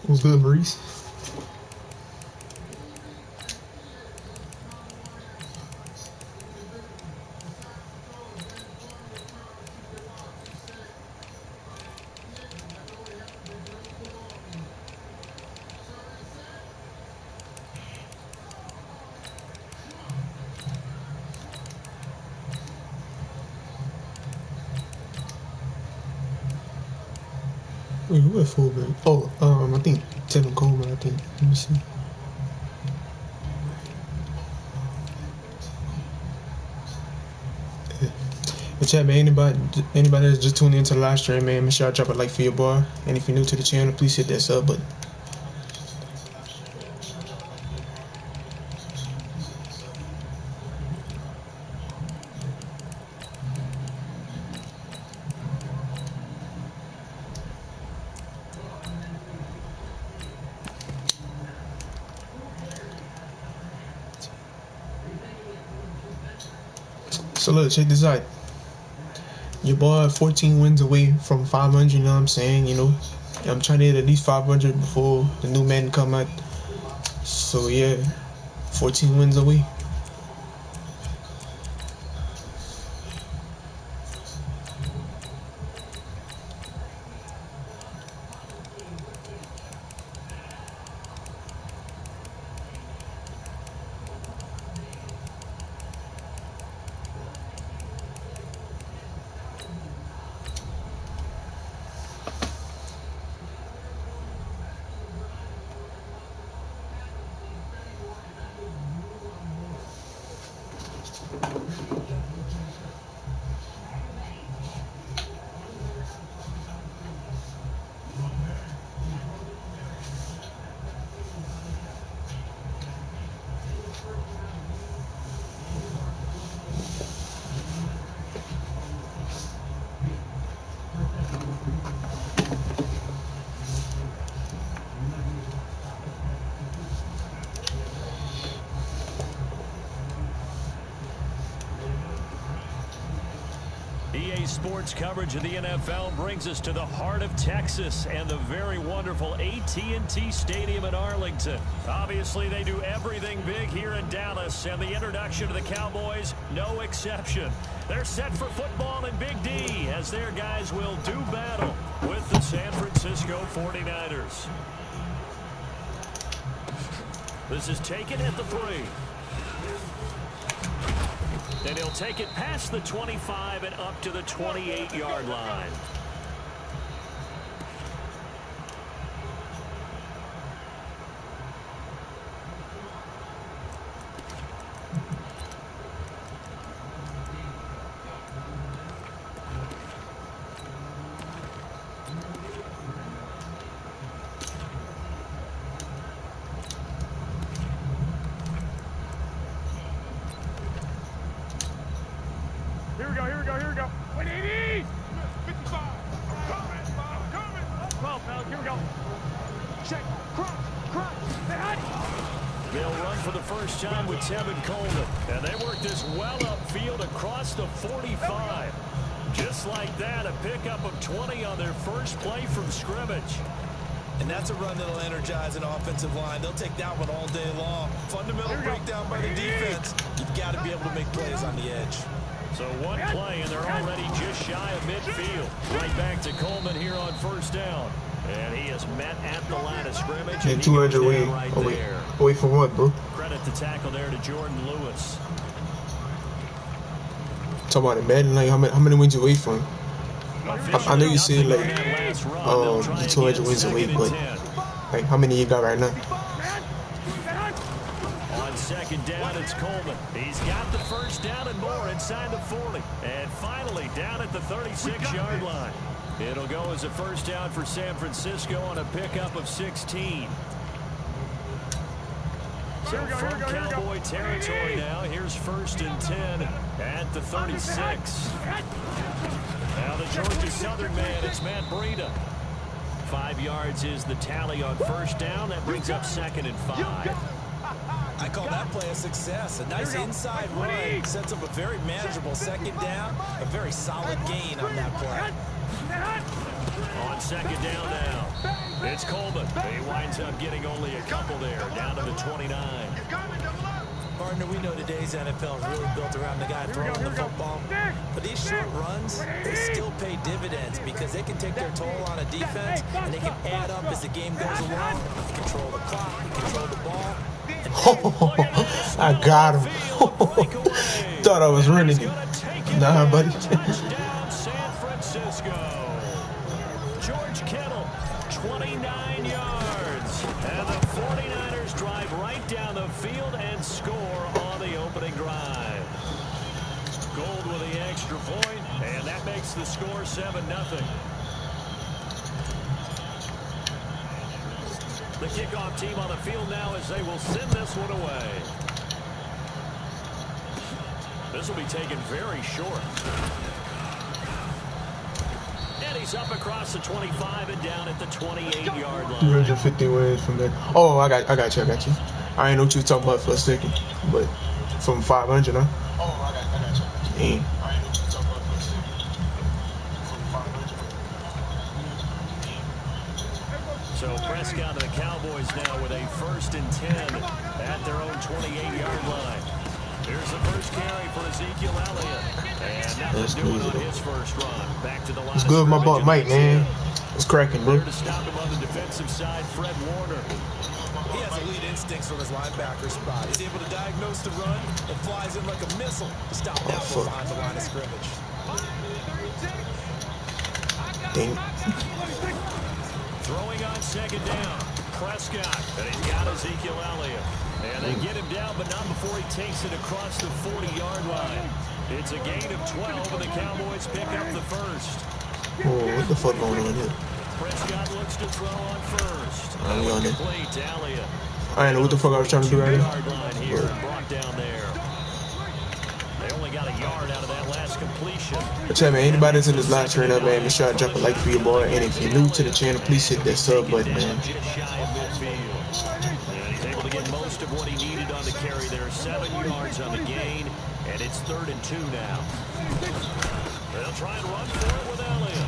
What's good, Maurice? Wait, who at fullback? Oh, I think Tevin Coleman, I think. Let me see. But chat, man, anybody that's just tuning into the live stream, man, make sure y'all drop a like for your boy. And if you're new to the channel, please hit that sub button. So look, check this out. Your boy 14 wins away from 500, you know what I'm saying? You know, I'm trying to hit at least 500 before the new Madden come out. So yeah, 14 wins away. Sports coverage of the NFL brings us to the heart of Texas and the very wonderful AT&T Stadium in Arlington. Obviously, they do everything big here in Dallas, and the introduction to the Cowboys, no exception. They're set for football in Big D as their guys will do battle with the San Francisco 49ers. This is taken at the 3. And he'll take it past the 25 and up to the 28-yard line. Here we go. 180! 55! They'll run for the first time with Tevin Coleman. And they work this well upfield across the 45. Just like that, a pickup of 20 on their first play from scrimmage. And that's a run that'll energize an offensive line. They'll take that one all day long. Fundamental breakdown by the defense. You've got to be able to make plays on the edge. So one play, and they're already just shy of midfield. Right back to Coleman here on first down. And he is met at the line of scrimmage. And 200 away. Right away from what, bro? Credit the tackle there to Jordan Lewis. Talk about it, Madden. Like, how many wins away from? I know you said like the 200 wins away, but like how many you got right now? On second down, it's Coleman. He's got the first down and more inside the 40. And finally down at the 36-yard line. It'll go as a first down for San Francisco on a pickup of 16. So from Cowboy territory now, here's 1st and 10 at the 36. Now the Georgia Southern man, it's Matt Breida. 5 yards is the tally on first down. That brings up 2nd and 5. I call that play a success. A nice inside run sets up a very manageable 2nd down. A very solid gain on that play. On 2nd down now, it's Coleman. He winds up getting only a couple there, down to the 29. Partner, we know today's NFL is really built around the guy throwing the football. But these short runs, they still pay dividends because they can take their toll on a defense and they can add up as the game goes along. They control the clock, they control the ball. I got him. Thought I was running him. Nah, buddy. Touchdown, San Francisco. George Kittle, 29 yards. And the 49ers drive right down the field and score on the opening drive. Gold with the extra point, and that makes the score 7-0. The kickoff team on the field now as they will send this one away. This will be taken very short. And he's up across the 25 and down at the 28-yard line. 350 wins from there. Oh, I got you. I didn't know what you were talking about for a second, but from 500, huh? Oh, I got you. Dang. So Prescott and the Cowboys now with a 1st and 10 at their own 28-yard line. Here's the first carry for Ezekiel Elliott. And nothing doing on his first run. Back to the line. It's good with my boy Mike, man. It's cracking, bro. There to stop him on the defensive side, Fred Warner. He has elite instincts from his linebacker spot. He's able to diagnose the run and flies in like a missile to stop that one behind the line of scrimmage. Dang. Throwing on 2nd down. Prescott. And he's got Ezekiel Elliott. And they get him down, but not before he takes it across the 40-yard line. It's a gain of 12, and the Cowboys pick up the first. Oh, what the fuck going on here? Prescott looks to throw on first. I'm on it. Complete to Elliott. I didn't know what the fuck I was trying to do right here. Line here and brought down there. They only got a yard out of that last completion. I tell me, anybody that's in this live stream up, man, make sure I drop a like for your boy. And if you're new to the channel, please hit that sub button, man. Just shy of midfield. And he's able to get most of what he needed on the carry there. 7 yards on the gain, and it's 3rd and 2 now. They'll try and run for it with Elliott.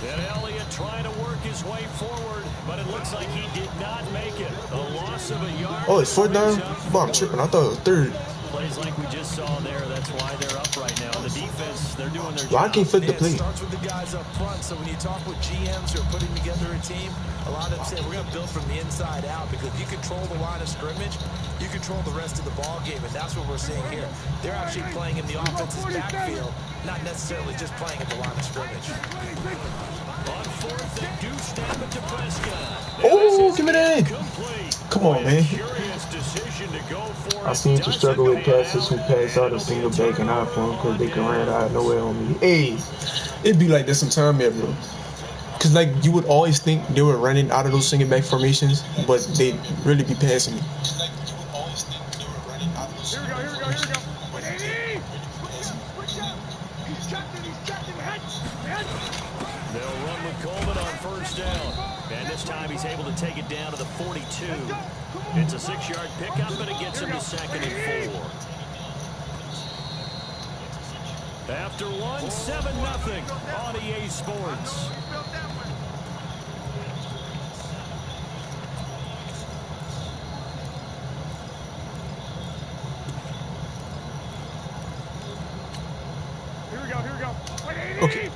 And Elliott trying to work his way forward, but it looks like he did not make it. A loss of a yard. Oh, it's 4th down? Boy, I'm tripping. I thought it was 3rd. Plays like we just saw there. That's why they're up right now. The defense, they're doing their job. Well, I can't flip the play. It starts with the guys up front. So when you talk with GMs who are putting together a team, a lot of them say we're going to build from the inside out because if you control the line of scrimmage, you control the rest of the ball game, and that's what we're seeing here. They're actually playing in the offense's backfield, not necessarily just playing at the line of scrimmage. On 4th, they do stamp it to Prescott. Oh, give me that. Come on, man. I seen to struggle with passes who pass out a single back and out for them because they can run out of nowhere on me. Hey, it'd be like that sometime, man, bro. Because, like, you would always think they were running out of those single back formations, but they'd really be passing me. They'll run with Coleman on 1st down. And this time he's able to take it down to the 42. It's a 6-yard pickup, and it gets him to 2nd and 4. After one, 7-0 on EA Sports. Okay,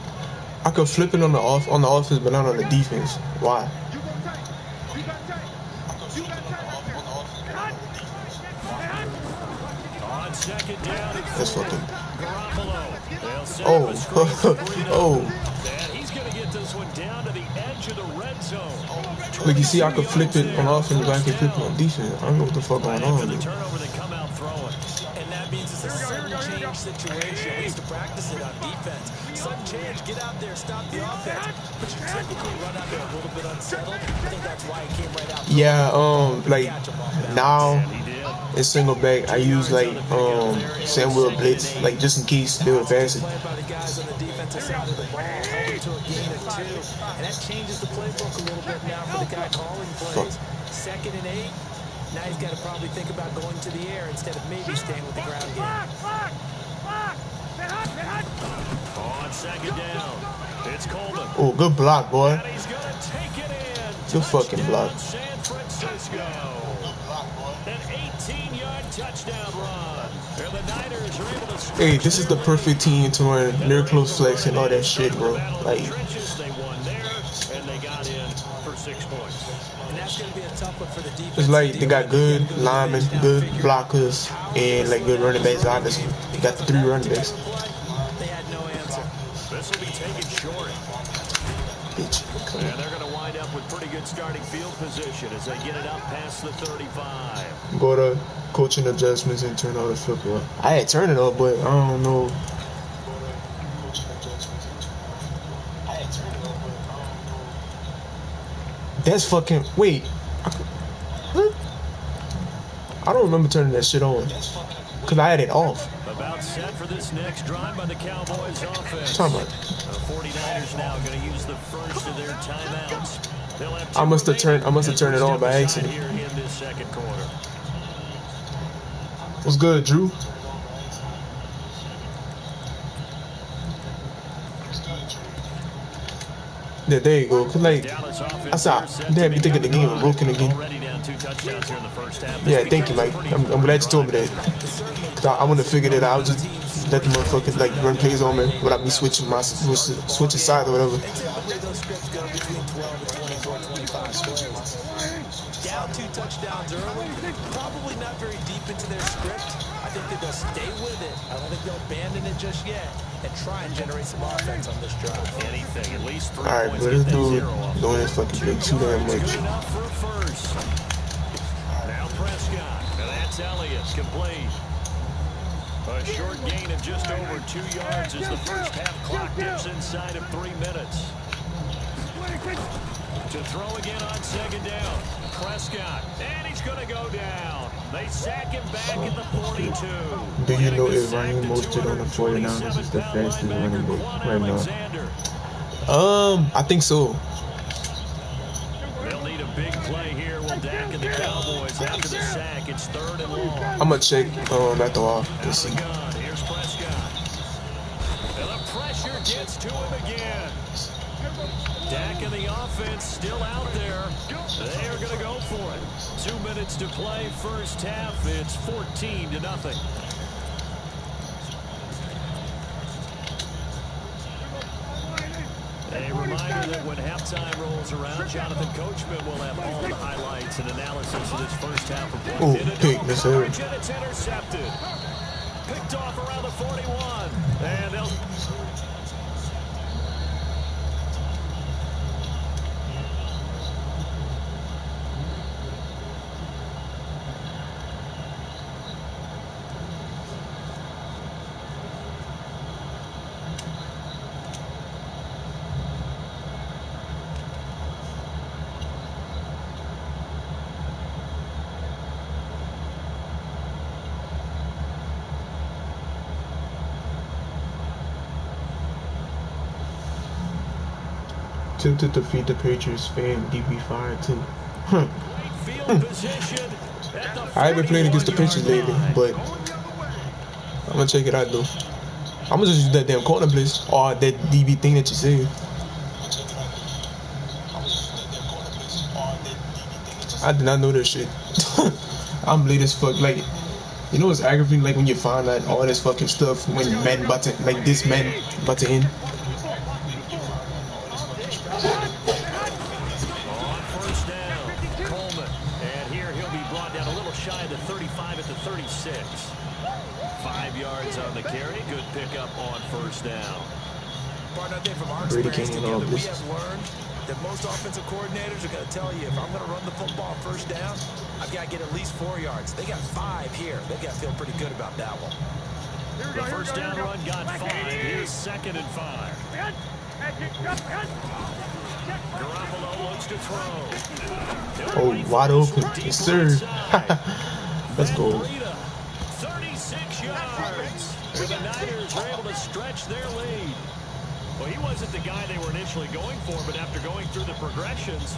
I could flip it on the offense, but not on the defense. Why? On 2nd down, That's fucking. oh, oh. And he's going to get this one down to the edge of the red zone. Look, you see, I could flip it on offense, but I can flip it on defense. I don't know what the fuck going on. The turnover, they come out throwing. And that means it's a sudden change situation. We used to practice it on defense. Sudden change, get out there, stop the offense. But you typically run out there a little bit unsettled. I think that's why he came right out. Yeah, like now in single back, I use like Samuel blitz, like just in case they would pass it. By the guys on the defensive side of the ball, held him to a gain of 2, and that changes the playbook a little bit now for the guy calling plays. 2nd and 8. Now he's got to probably think about going to the air instead of maybe staying with the ground game. On 2nd down, it's Coleman. Oh, good block, boy. And he's going to take it in. Good fucking block. San Francisco. An 18-yard touchdown run. And the Niners are able to. Hey, this is the perfect team to run near close flex and all that shit, bro. Like, They won there, and they got in for 6 points. And that's going to be a tough one for the defense. it's like they got good linemen, good blockers, and like good running backs. Honestly, they got the 3 running backs. They had no answer. This will be taken short. Bitch. And they're going to wind up with pretty good starting field position as they get it up past the 35. Go to coaching adjustments and turn all the flip up. I had turned it up, but I don't know. That's fucking. Wait. Huh? I don't remember turning that shit on. Because I had it off. About set for this next drive by the Cowboys offense. Talking about. The 49ers now going to use the first of their timeouts. I must have turned it on by accident. Here in this 2nd quarter. What's good, Drew? Yeah, there you go. Cause like, I saw, damn, you thinking the game was broken again. Yeah, thank you, Mike. I'm glad you told me that. Cause I wouldn't have figured it out. I would just let the motherfuckers like run plays on me without me switching sides or whatever. Down 2 touchdowns early, probably not very deep into their script. I think that they'll stay with it. I don't think they'll abandon it just yet and try and generate some offense on this drive. Anything, at least 3 Alright, points. but this dude doing this fucking thing too damn much. Enough for a first. Now Prescott, and that's Elliott, complete. A short gain of just over 2 yards as the first half clock dips inside of 3 minutes. To throw again on 2nd down. Prescott, and he's going to go down. They sack him back at the 42. Do you know if Ryan Mostert on the 49ers is the fastest running back right now? I think so. They'll need a big play here. Will Dak and the Cowboys after the sack. It's 3rd and long. I'm gonna check after all. Let's see. Here's Prescott. And the pressure gets to him again. Dak and the offense still out there. They are going to go for it. 2 minutes to play, first half. It's 14-0. A reminder that when halftime rolls around, Jonathan Coachman will have all the highlights and analysis of this first half of play. Oh, pick, Miss Harry. It's intercepted. Picked off around the 41. And they'll... to defeat the Patriots fan DB5 too. I haven't played against the Patriots lately, but I'm gonna check it out though. I'm gonna just use that damn corner blitz or that DB thing that you said. I did not know that shit. I'm late as fuck. Like, you know what's aggravating? Like when you find out all this fucking stuff when Madden about to, like this Madden about to end. On first down, Coleman. And here he'll be brought down a little shy of the 35 at the 36. 5 yards on the carry. Good pickup on first down. Partner, I think from our experience together, we have learned that most offensive coordinators are going to tell you, if I'm going to run the football first down, I've got to get at least 4 yards. They got 5 here. They got to feel pretty good about that one. The first down run got 5. Here's 2nd and 5. Garoppolo looks to throw. Oh, wide open. Yes, sir. Let's go. 36 yards. And the Niners were able to stretch their lead. Well, he wasn't the guy they were initially going for, but after going through the progressions,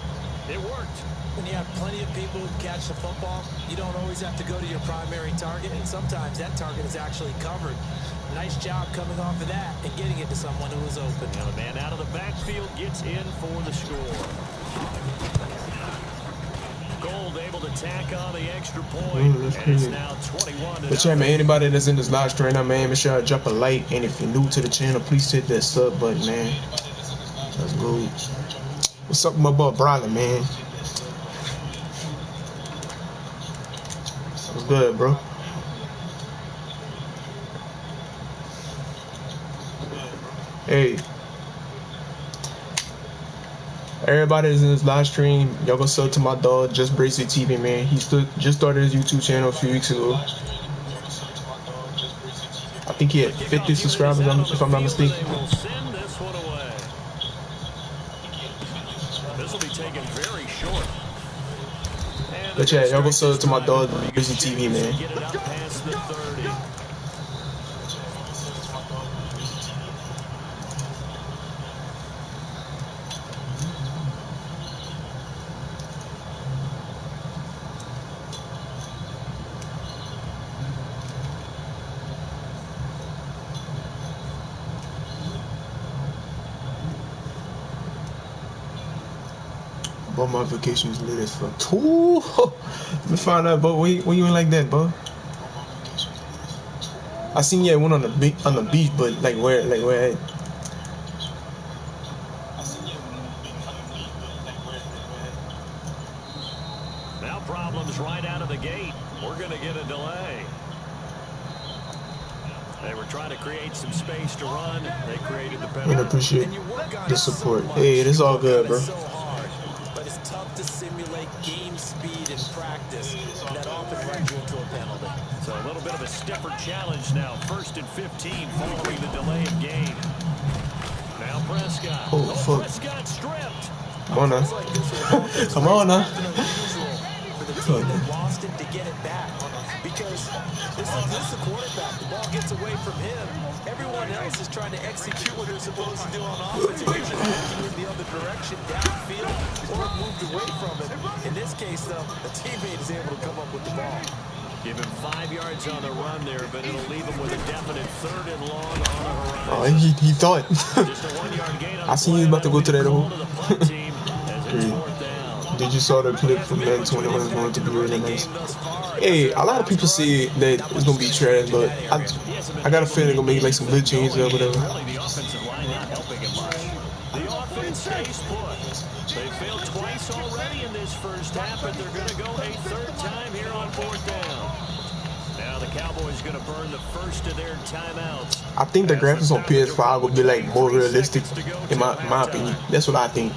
it worked. When you have plenty of people who catch the football, you don't always have to go to your primary target, and sometimes that target is actually covered. Nice job coming off of that and getting it to someone who was open. Now the man out of the backfield gets in for the score. Gold able to tack on the extra point, and it's now 21-0. But yeah, man, anybody that's in this live stream right now, man, make sure I drop a like, and if you're new to the channel, please hit that sub button, man. Let's go. What's up with my boy Brawler, man? What's good, bro? Hey, everybody that's in this live stream, y'all go sub to my dog, Just Brace It TV, man. He just started his YouTube channel a few weeks ago. I think he had 50 subscribers, if I'm not mistaken. This will be taken very short. But yeah, y'all go sub to my dog, Brace It TV, man. Get it up past the 30. But my vacation is lit as fuck. Ooh, let me find out, but when you ain't like that, bro? I seen you went on the beach, but like where at? Now problems right out of the gate. We're gonna get a delay. They were trying to create some space to run. They created the penalty. I appreciate the support. Hey, it's all good, bro. It's tough to simulate game speed in practice, and that often runs you into a penalty. So a little bit of a stiffer challenge now. 1st and 15 following the delay of game. Now Prescott. Oh, fuck. Prescott stripped. Come on now. Come on now. For the team that lost it to get it back, because this is the quarterback. The ball gets away from him. Everyone else is trying to execute what they're supposed to do on offense. They're usually looking in the other direction, downfield, or moved away from it. In this case, though, a teammate is able to come up with the ball. Give him 5 yards on the run there, but it'll leave him with a definite 3rd and long on the horizon. Oh, he thought. Just a 1 yard gain on I seen he was about to go to that hole. Did you saw the clip from Madden 21? It's going to be really nice. Hey, a lot of people say that it's going to be trash, but I got a feeling they're going to make like some good changes or whatever. The offensive line not helping him much. The offense stays put. They failed twice already in this first half, but they're going to go a 3rd time here on 4th down. Now the Cowboys going to burn the first of their timeouts. I think the graphics on PS5 will be like more realistic, in my opinion. That's what I think.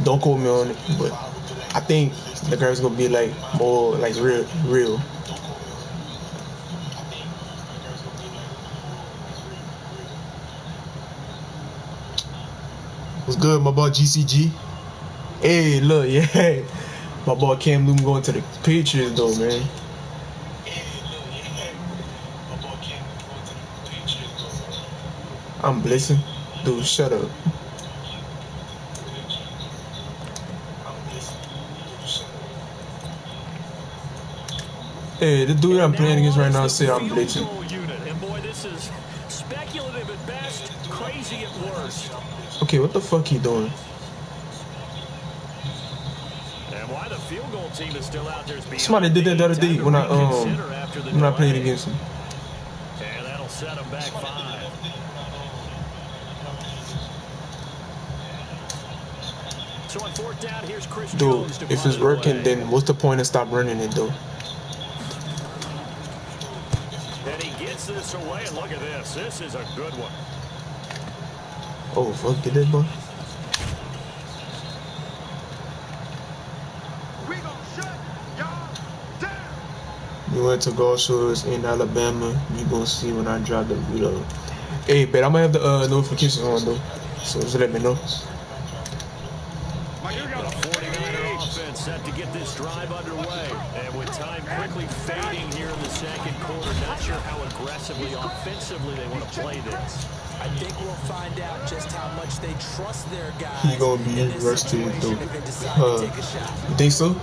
Don't quote me on it, but I think the graphics gonna be like more like real. What's good, my boy GCG? Hey, look, yeah, my boy Cam Newton going to the Patriots though, man. I'm blessing, dude. Shut up. Hey, the dude I'm playing against right now said I'm glitching. And boy, this is speculative at best, crazy at worst. Okay, what the fuck he doing? And why the field goal team is still out there is beyond. Somebody did that the other day when I played against him. And that'll set him back 5. So on 4th down, here's Chris Jones. Dude, if it's working, then what's the point of stop running it though? And he gets this away, and look at this. This is a good one. Oh, fuck, get that boy. You went to golf shows in Alabama, you gonna see when I drop the video. Hey, but I'm gonna have the notifications on though, so just let me know. Set to get this drive underway, and with time quickly fading here in the second quarter, not sure how aggressively, offensively they want to play this. I think we'll find out just how much they trust their guys. He gonna be rusty though. You think so?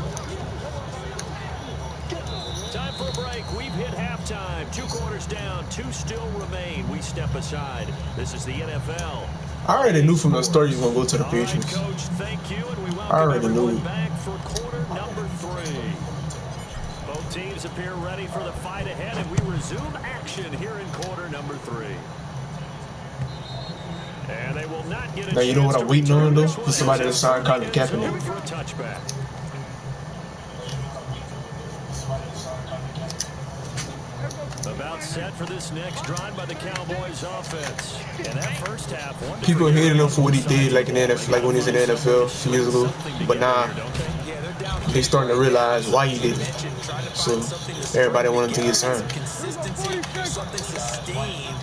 Time for a break. We've hit halftime. 2 quarters down, 2 still remain. We step aside. This is the NFL. I already knew from the start he was gonna go to the Patriots. Right, Coach, thank you, and we welcome I already knew. back for quarter number 3. Both teams appear ready for the fight ahead, and we resume action here in quarter number 3. And they will not get a now you know what I'm waiting on though? For somebody to sign Colin for a Kaepernick. touchback. About set for this next drive by the Cowboys offense. And that first half, people hated him for what he did, like in the NFL, like when he was in the NFL a few years ago. But now they starting to realize why he did it. So everybody wanted him to get signed. Consistency, something sustained,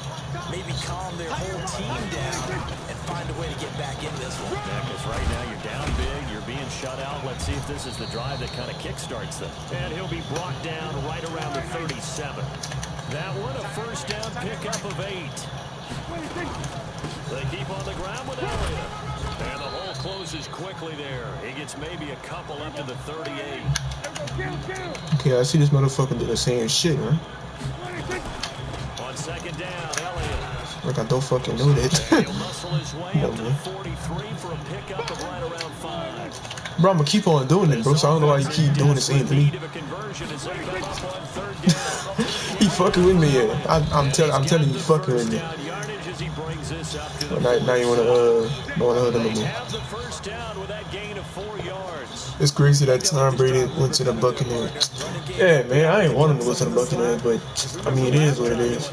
maybe calm their whole team down and find a way to get back in this one. Yeah, because right now you're down big, you're being shut out. Let's see if this is the drive that kind of kickstarts them. And he'll be brought down right around the 37. That one, a first down pickup of 8. They keep on the ground with Elliott. And the hole closes quickly there. He gets maybe a couple up to the 38. Okay, I see this motherfucker do the same shit, man. On 2nd down, Elliott. Like I don't fucking know that. He'll muscle his way up to the 43 for a pickup of right around 5. Bro, I'm gonna keep on doing it, bro, so I don't know why you keep doing the same thing. He fucking with me, yeah. I'm telling you, fucking with me. But now you wanna hurt him again. It's crazy that Tom Brady went to the Buccaneers. Yeah, man, I ain't want him to go to the Buccaneers, but I mean, it is what it is.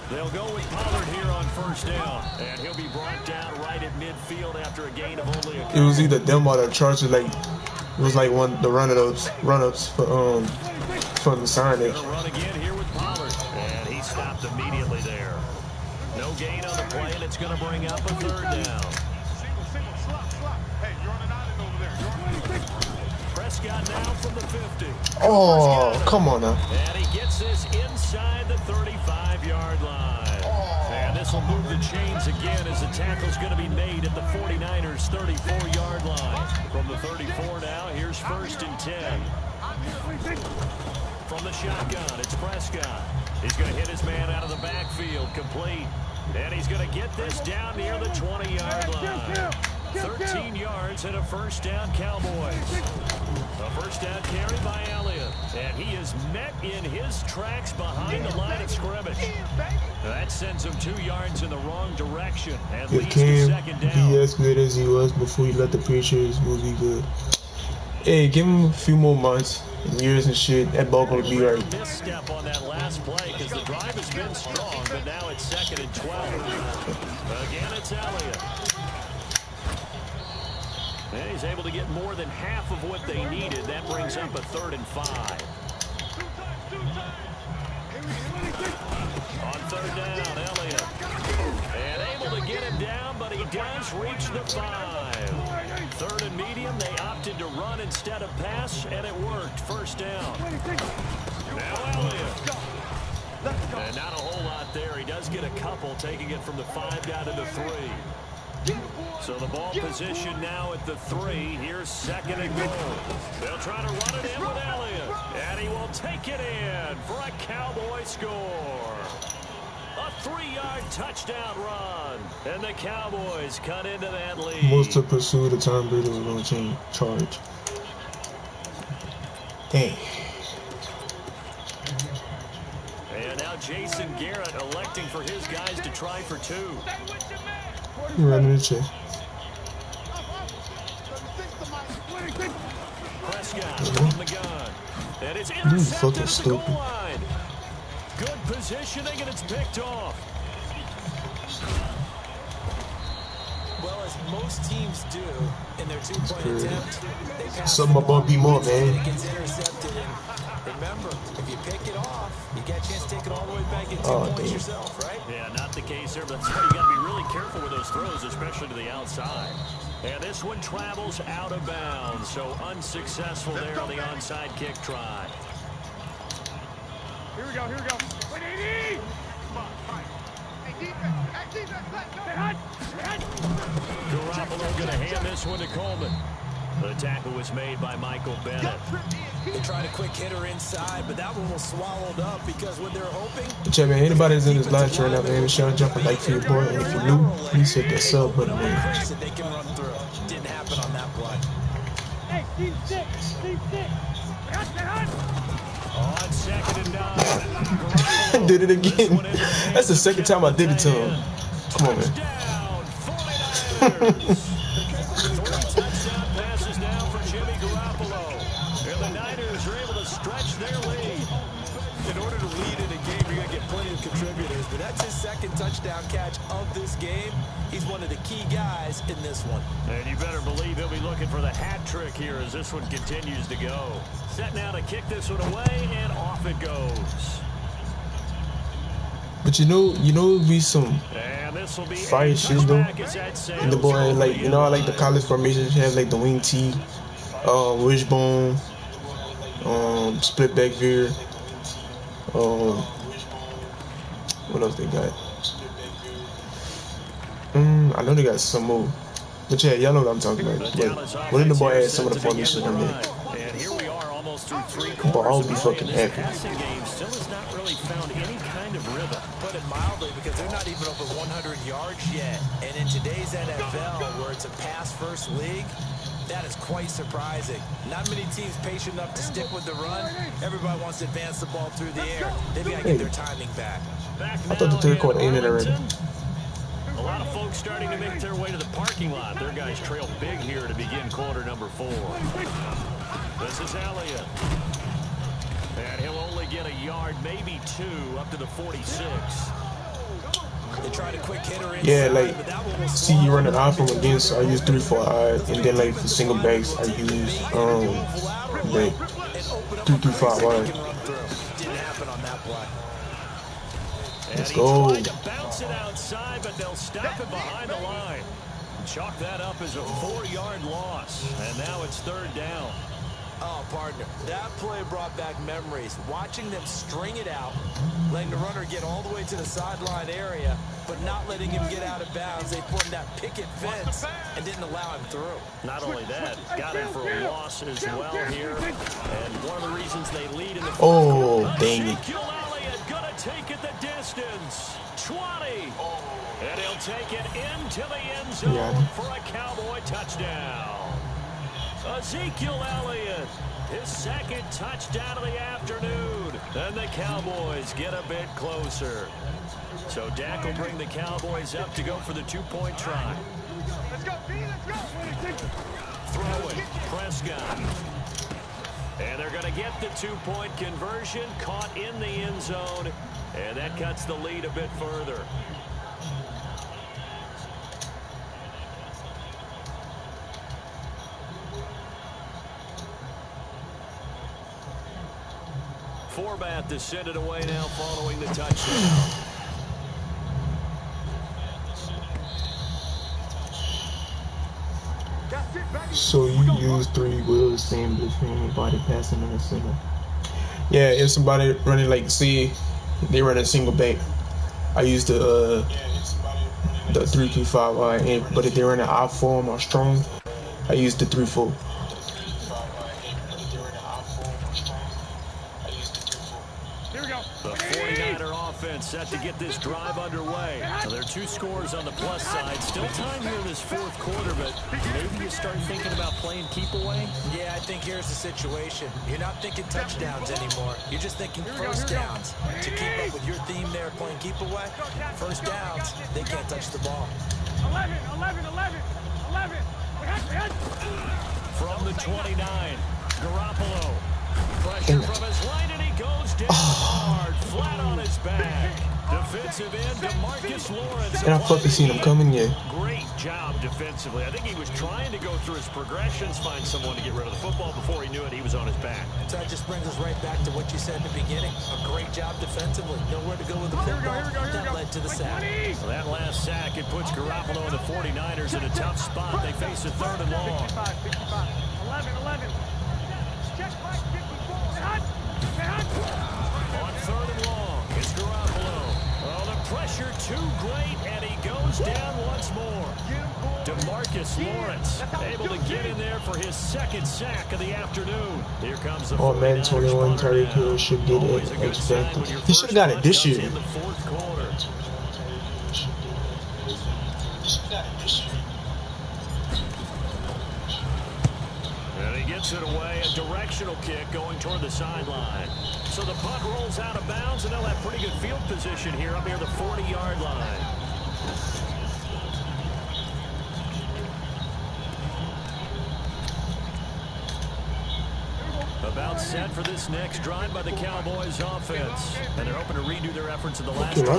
They'll go with Pollard here on 1st down, and he'll be brought down right at midfield after a gain of only a couple. It was either them or the Chargers. Like it was like the run-ups for from the signage. Run again here with Pollard, and he stopped immediately there. No gain on the play, and it's going to bring up a 3rd down. Prescott now from the 50. Oh, come on now. And he gets this inside the 35-yard line. And this will move the chains again as the tackle's going to be made at the 49ers' 34-yard line. From the 34 now, here's 1st and 10. From the shotgun, it's Prescott. He's going to hit his man out of the backfield, complete. And he's going to get this down near the 20-yard line. 13 yards and a 1st down, Cowboys. A 1st down carry by Elliott. And he is met in his tracks behind the line of scrimmage. That sends him 2 yards in the wrong direction and leads to 2nd down. Be as good as he was before he let the Patriots will be good. Hey, give him a few more months and years and shit. That ball gonna be right. Misstep on that last play because the drive has been strong, but now it's 2nd and 12. Again, it's Elliott. And he's able to get more than half of what they needed. That brings up a 3rd and 5. On 3rd down, Elliott. And able to get him down, but he does reach the 5. 3rd and medium, they opted to run instead of pass, and it worked. 1st down. Now Elliott. And not a whole lot there. He does get a couple, taking it from the 5 down to the 3. So the ball position now at the 3. Here's 2nd and goal. They'll try to run it in with Elliott. And he will take it in for a Cowboy score. A 3-yard touchdown run. And the Cowboys cut into that lead. Most to pursue the Tom Brady was going to charge. Dang. And now Jason Garrett electing for his guys to try for 2. He running the check. Prescott from the gun. And it's intercepted at the goal line. Good positioning, and it's picked off. Well, as most teams do in their 2-point attempt, they pass something about be more, man. It gets intercepted, and remember, if you pick it off, you get a chance to take it all the way back and 2 points yourself, right? Yeah, not the case there, but that's why you got to be really careful with those throws, especially to the outside. And this one travels out of bounds, so unsuccessful there on the onside kick try. Here we go, here we go. Garoppolo going to hand this one to Coleman. The tackle was made by Michael Bennett. They tried a quick hitter inside, but that one was swallowed up because when they're hoping... Check, man, anybody that's in this live stream right now, man, sure jump a like for your boy. And if you're new, please hit that sub button, man. They can run through. Didn't happen on that play. Hey, team 6, team 6. On 2nd and 9. Did it again. That's the 2nd time I did it to him. Come on, man. Touchdown passes now for Jimmy Garoppolo. And the Niners are able to stretch their lead. In order to lead in a game, you're going to get plenty of contributors, but that's his 2nd touchdown catch of this game. He's one of the key guys in this one. And you better believe he'll be looking for the hat trick here as this one continues to go. Set now to kick this one away, and off it goes. But you know, be some fire shit though. And the boy, like, you know, I like the college formations have like the wing T, wishbone, split back veer. What else they got? I know they got some more. But yeah, y'all know what I'm talking about. But what did the boy add some of the formations on there? And here we are almost through 3 But quarters. I'll be fucking happy. Passing game still has not really found any kind of rhythm. Put it mildly, because they're not even over 100 yards yet. And in today's NFL, where it's a pass-first league, that is quite surprising. Not many teams patient enough to stick with the run. Everybody wants to advance the ball through the air. They've got to get their timing back. I thought the 3rd quarter ended already. A lot of folks starting to make their way to the parking lot. Their guys trail big here to begin quarter number 4. This is Elliott. And he'll only get a yard, maybe 2, up to the 46. They tried a quick hitter inside, Yeah, like, but that one was see you running off from again, so I use 3-4 and then like for single backs I use like 3-5 wide. Didn't happen on that play. Let's go. Tried to bounce it outside, but they'll stop it behind the line. Chalk that up as a 4-yard loss, and now it's 3rd down. Oh, partner, that play brought back memories. Watching them string it out, letting the runner get all the way to the sideline area, but not letting him get out of bounds. They formed that picket fence and didn't allow him through. Not only that, got him for a loss as well here. And one of the reasons they lead in the dang it. Ezekiel Elliott gonna take it the distance. 20. And he'll take it into the end zone for a Cowboy touchdown. Ezekiel Elliott, his 2nd touchdown of the afternoon. And the Cowboys get a bit closer. So Dak will bring the Cowboys up to go for the 2-point try. Let's go, B, let's go. Throw it, Prescott. And they're going to get the 2-point conversion, caught in the end zone. And that cuts the lead a bit further. Forbat to send it away now following the touchdown. So you use 3 wheels, same between body passing in the center. Yeah, if somebody running like, see, they run a single back, I use the the 3-2-5. But if they're in an odd form or strong, I use the 3-4. Here we go. The 49er offense set to get this drive underway. So there are 2 scores on the plus side. Still time here in this 4th quarter, but maybe you start thinking about playing keep away? Yeah, I think here's the situation. You're not thinking touchdowns anymore. You're just thinking first downs. To keep up with your theme there, playing keep away, first downs, they can't touch the ball. 11. From the 29, Garoppolo. Pressure from his right, and he goes down hard, flat on his back. Defensive end, DeMarcus Lawrence. And I fucking seen him coming, yeah. Great job defensively. I think he was trying to go through his progressions, find someone to get rid of the football. Before he knew it, he was on his back. So that just brings us right back to what you said in the beginning. A great job defensively. Nowhere to go with the football. That led to the sack. So that last sack, it puts Garoppolo and the 49ers in a tough spot. They face a 3rd and long. 11. Check back, 54. On 3rd and long, it's Garoppolo. Oh, the pressure too great, and he goes down once more. DeMarcus Lawrence able to get in there for his 2nd sack of the afternoon. Here comes the Madden 21 Tyreek Hill should get it expected. He should have got it this year. In the 4th quarter. And he gets it away, a directional kick going toward the sideline. So the punt rolls out of bounds, and they'll have pretty good field position here up near the 40-yard line. About set for this next drive by the Cowboys offense. And they're hoping to redo their efforts in the last drive. And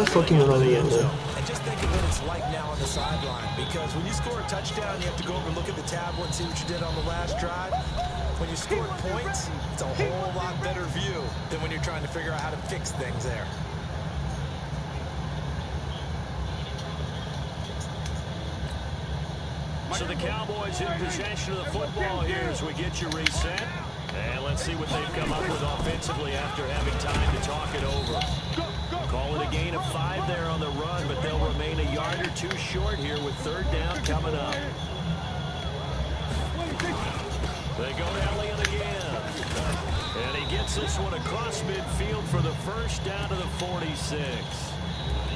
just think of what it's like now on the sideline. Because when you score a touchdown, you have to go over and look at the tablet and see what you did on the last drive. When you scored points, it's a whole lot better view than when you're trying to figure out how to fix things there. So the Cowboys in possession of the football here as we get you reset. And let's see what they've come up with offensively after having time to talk it over. Call it a gain of 5 there on the run, but they'll remain a yard or 2 short here with 3rd down coming up. They go to Elliott again. And he gets this one across midfield for the 1st down to the 46.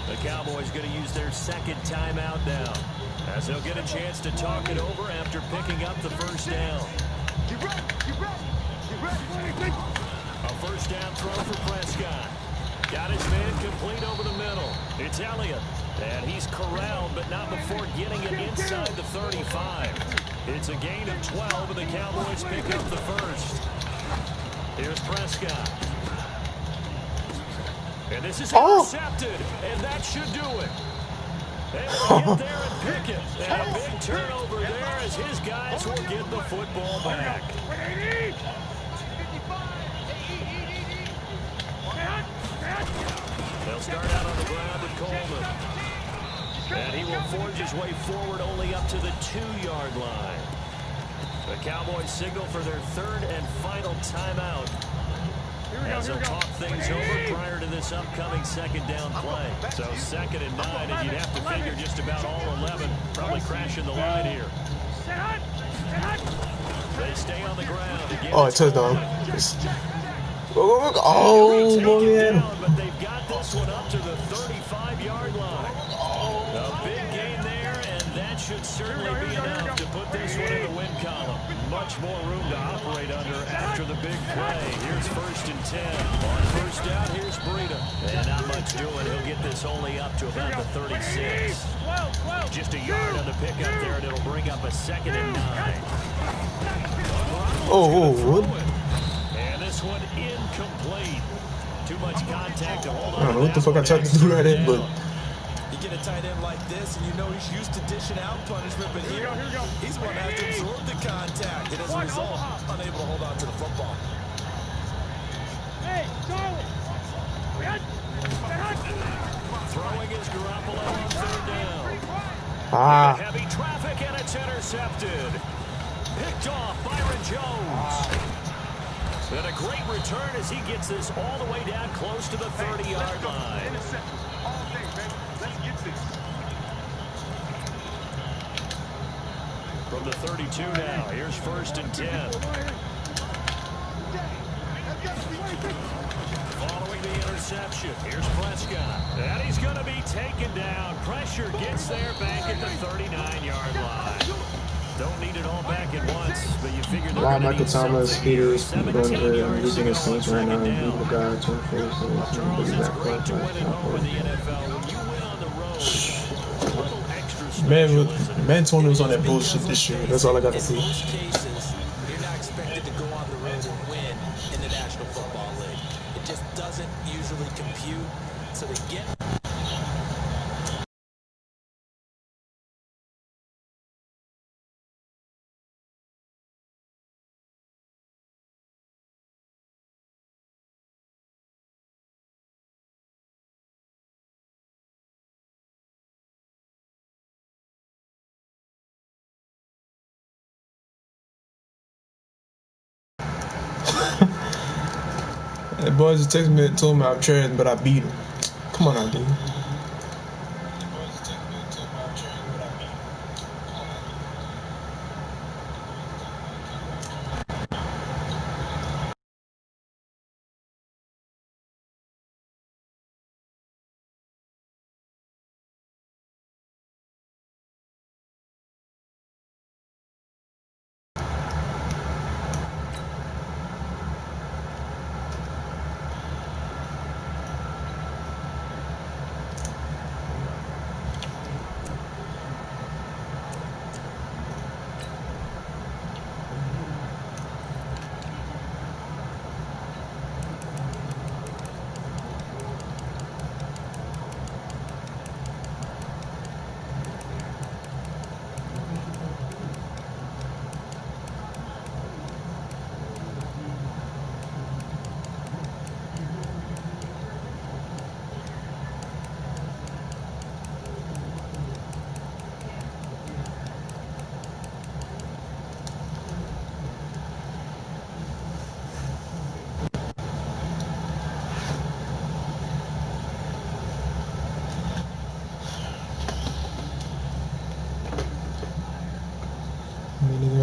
The Cowboys going to use their 2nd timeout now, as they'll get a chance to talk it over after picking up the 1st down. A 1st down throw for Prescott. Got his man complete over the middle. It's Elliott. And he's corralled, but not before getting it inside the 35. It's a gain of 12, and the Cowboys pick up the 1st. Here's Prescott. And this is intercepted, and that should do it. They will get there and pick it. And a big turnover there as his guys will get the football back. They'll start out on the ground with Coleman. And he will forge his way forward only up to the 2-yard line. The Cowboys signal for their 3rd and final timeout, as they'll talk things over prior to this upcoming 2nd down play. So 2nd and 9, and you'd have to figure just about all 11 probably crashing the line here. They stay on the ground again. Oh, it's touchdown. Oh, man. But they've got this one up to the 35-yard line. A big gain there, and that should certainly be enough to put this one in the win column. Much more room to operate under after the big play. Here's 1st and 10. On 1st down, here's Breida. And not much doing. He'll get this only up to about the 36. Just a yard on the pickup there, and it'll bring up a 2nd and 9. What? And this one incomplete. Too much contact to hold on. I don't know what the fuck I tried to do right there, but you get a tight end like this, and you know he's used to dishing out punishment, but here he's going to have to absorb the contact, and as a result, unable to hold on to the football. Hey, Charlie! Throwing is Garoppolo on 3rd down. Heavy traffic, and it's intercepted. Picked off Byron Jones. And a great return as he gets this all the way down close to the 30-yard line. from the 32 now. Here's 1st and 10. Following the interception, here's Prescott. And he's going to be taken down. Pressure gets there back at the 39-yard line. Don't need it all back at once, but you figure they're going to need Thomas, something here. Peters, 17 yards to losing go his on Saints right now, 2nd beating down. the guy 24-17, Charles, bringing it's back great to win at home in the 5-5. NFL. When you win on the road, a little extra special, isn't it? Man Tony was on that bullshit this year. That's all I got to say. In most cases, you're not expected to go on the road and win in the National Football League. It just doesn't usually compute. So to get... The boys just texted me and told me I'm trash, but I beat him. Come on now, dude.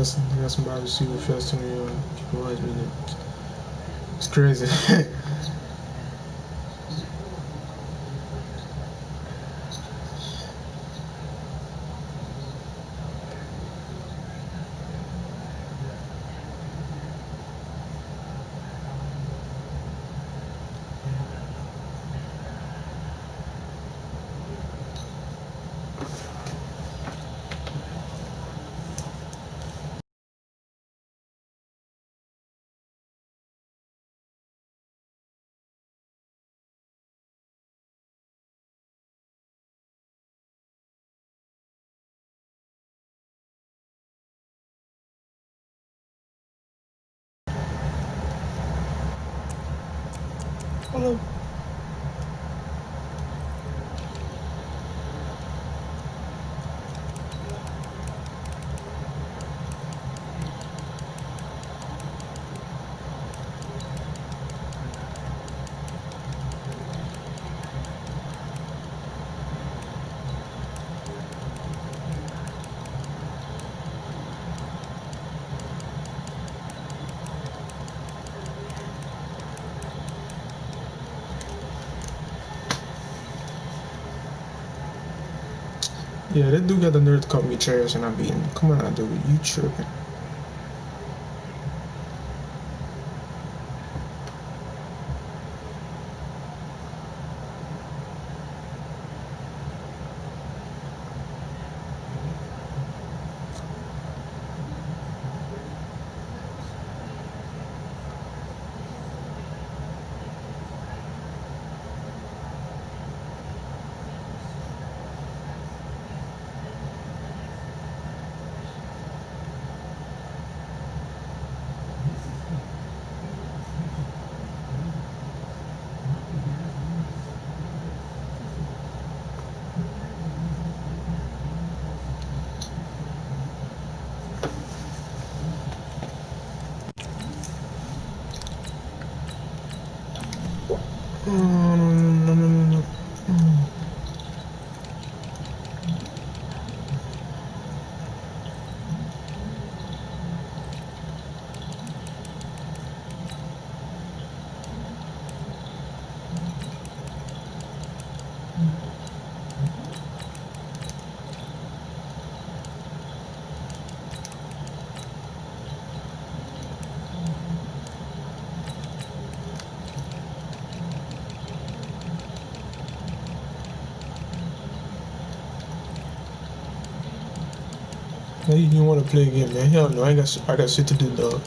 They got some wide receiver first in the It's crazy. Hello. Yeah, that dude got the nerve to call me trash and I beat him. Come on, dude, you tripping. Now you want to play again, man? Hell no, I got shit to do, dog.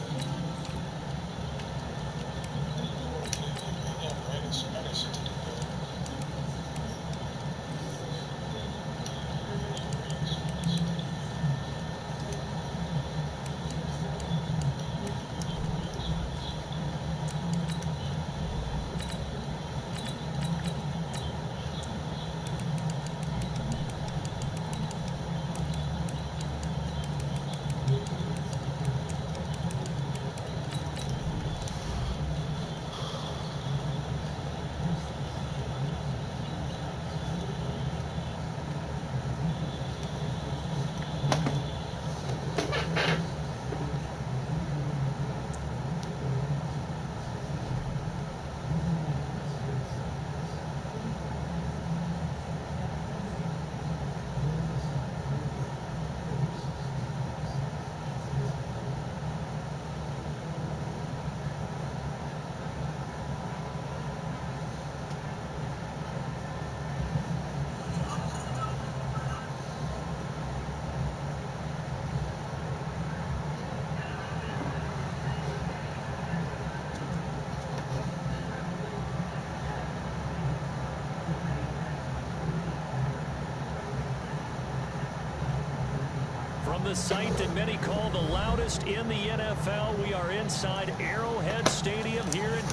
From the site that many call the loudest in the NFL, we are inside Arrowhead Stadium here in...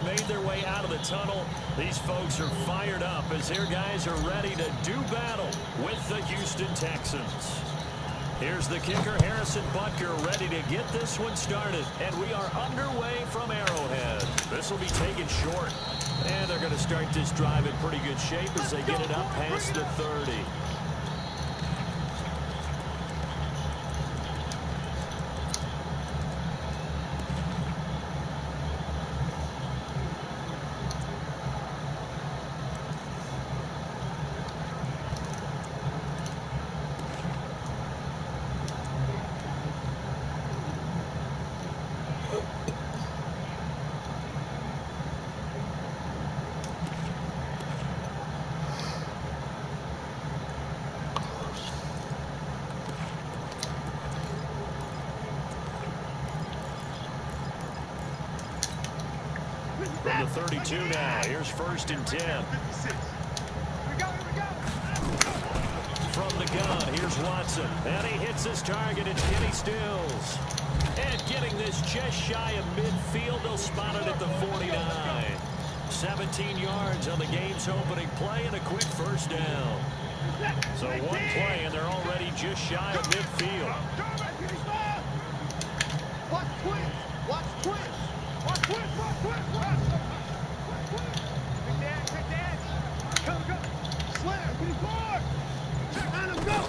Made their way out of the tunnel. These folks are fired up as their guys are ready to do battle with the Houston Texans. Here's the kicker, Harrison Butker, ready to get this one started. And we are underway from Arrowhead. This will be taken short. And they're going to start this drive in pretty good shape as they get it up past the 30. From the 32 now, here's 1st and 10. From the gun, here's Watson. And he hits his target, it's Kenny Stills. And getting this just shy of midfield, they'll spot it at the 49. 17 yards on the game's opening play and a quick 1st down. So one play and they're already just shy of midfield. Watch twitch! Watch twitch! Watch twitch! Watch twitch! Watch twitch! Quick dad! Quick dad! Go! Slam! Get his board! Let him go!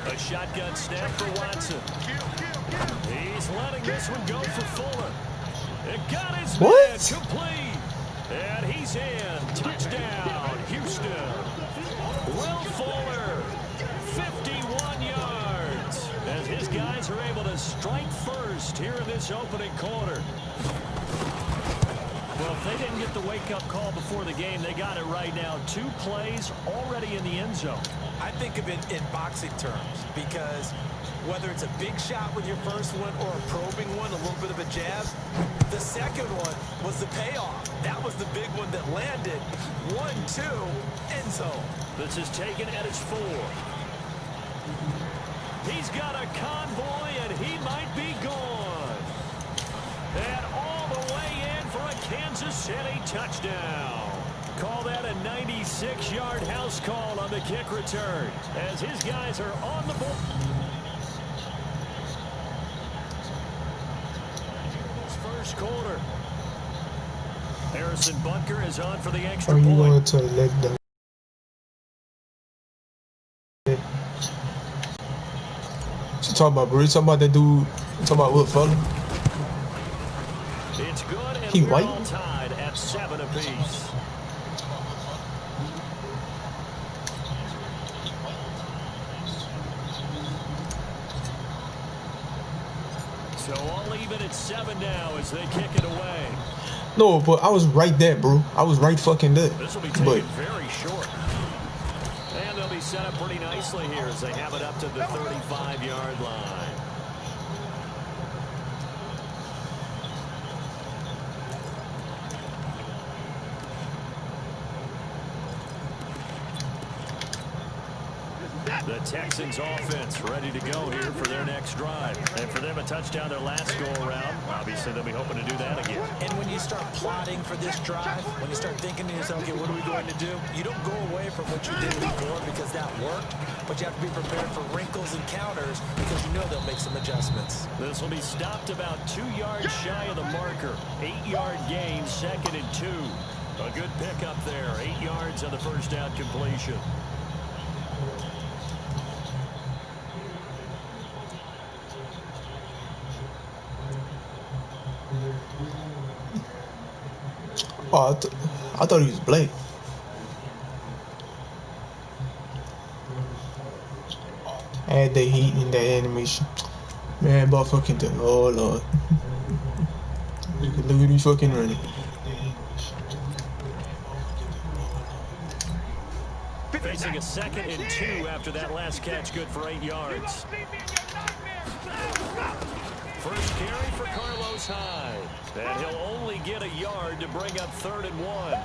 A shotgun snap for Watson. He's letting this one go for Fuller. It got his man complete. And he's in. Touchdown, Houston. Will Fuller, 51 yards. As his guys are able to strike first here in this opening quarter. Well, if they didn't get the wake-up call before the game, they got it right now. 2 plays already in the end zone. I think of it in boxing terms because whether it's a big shot with your first one or a probing one, a little bit of a jab, the second one was the payoff. That was the big one that landed. 1-2, end zone. This is taken at his 4. He's got a convoy, and he might be gone. And all the way in for a Kansas City touchdown. Call that a 96-yard house call on the kick return as his guys are on the board. First quarter. Harrison Butker is on for the extra point. Are you going to leg down? What you talking about, bro? You talking about that dude? You talking about what fella? It's good, and He we're white? all tied at 7 apiece. So all even at 7 now as they kick it away. No, but I was right there, bro. I was right fucking there. This will be taken But very short. And they'll be set up pretty nicely here as they have it up to the 35-yard line. The Texans offense ready to go here for their next drive. And for them, a touchdown their last go-around. Obviously, they'll be hoping to do that again. And when you start plotting for this drive, when you start thinking to yourself, okay, what are we going to do? You don't go away from what you did before because that worked, but you have to be prepared for wrinkles and counters because you know they'll make some adjustments. This will be stopped about 2 yards shy of the marker. 8-yard gain, 2nd and 2. A good pickup there. 8 yards on the first down completion. oh, I thought he was Blake. Add the heat in that animation. Man, but fucking oh lord. Look at me fucking running. Facing a 2nd and 2 after that last catch, good for 8 yards. First carry for Carlos Hyde. And he'll only get a yard to bring up 3rd and 1.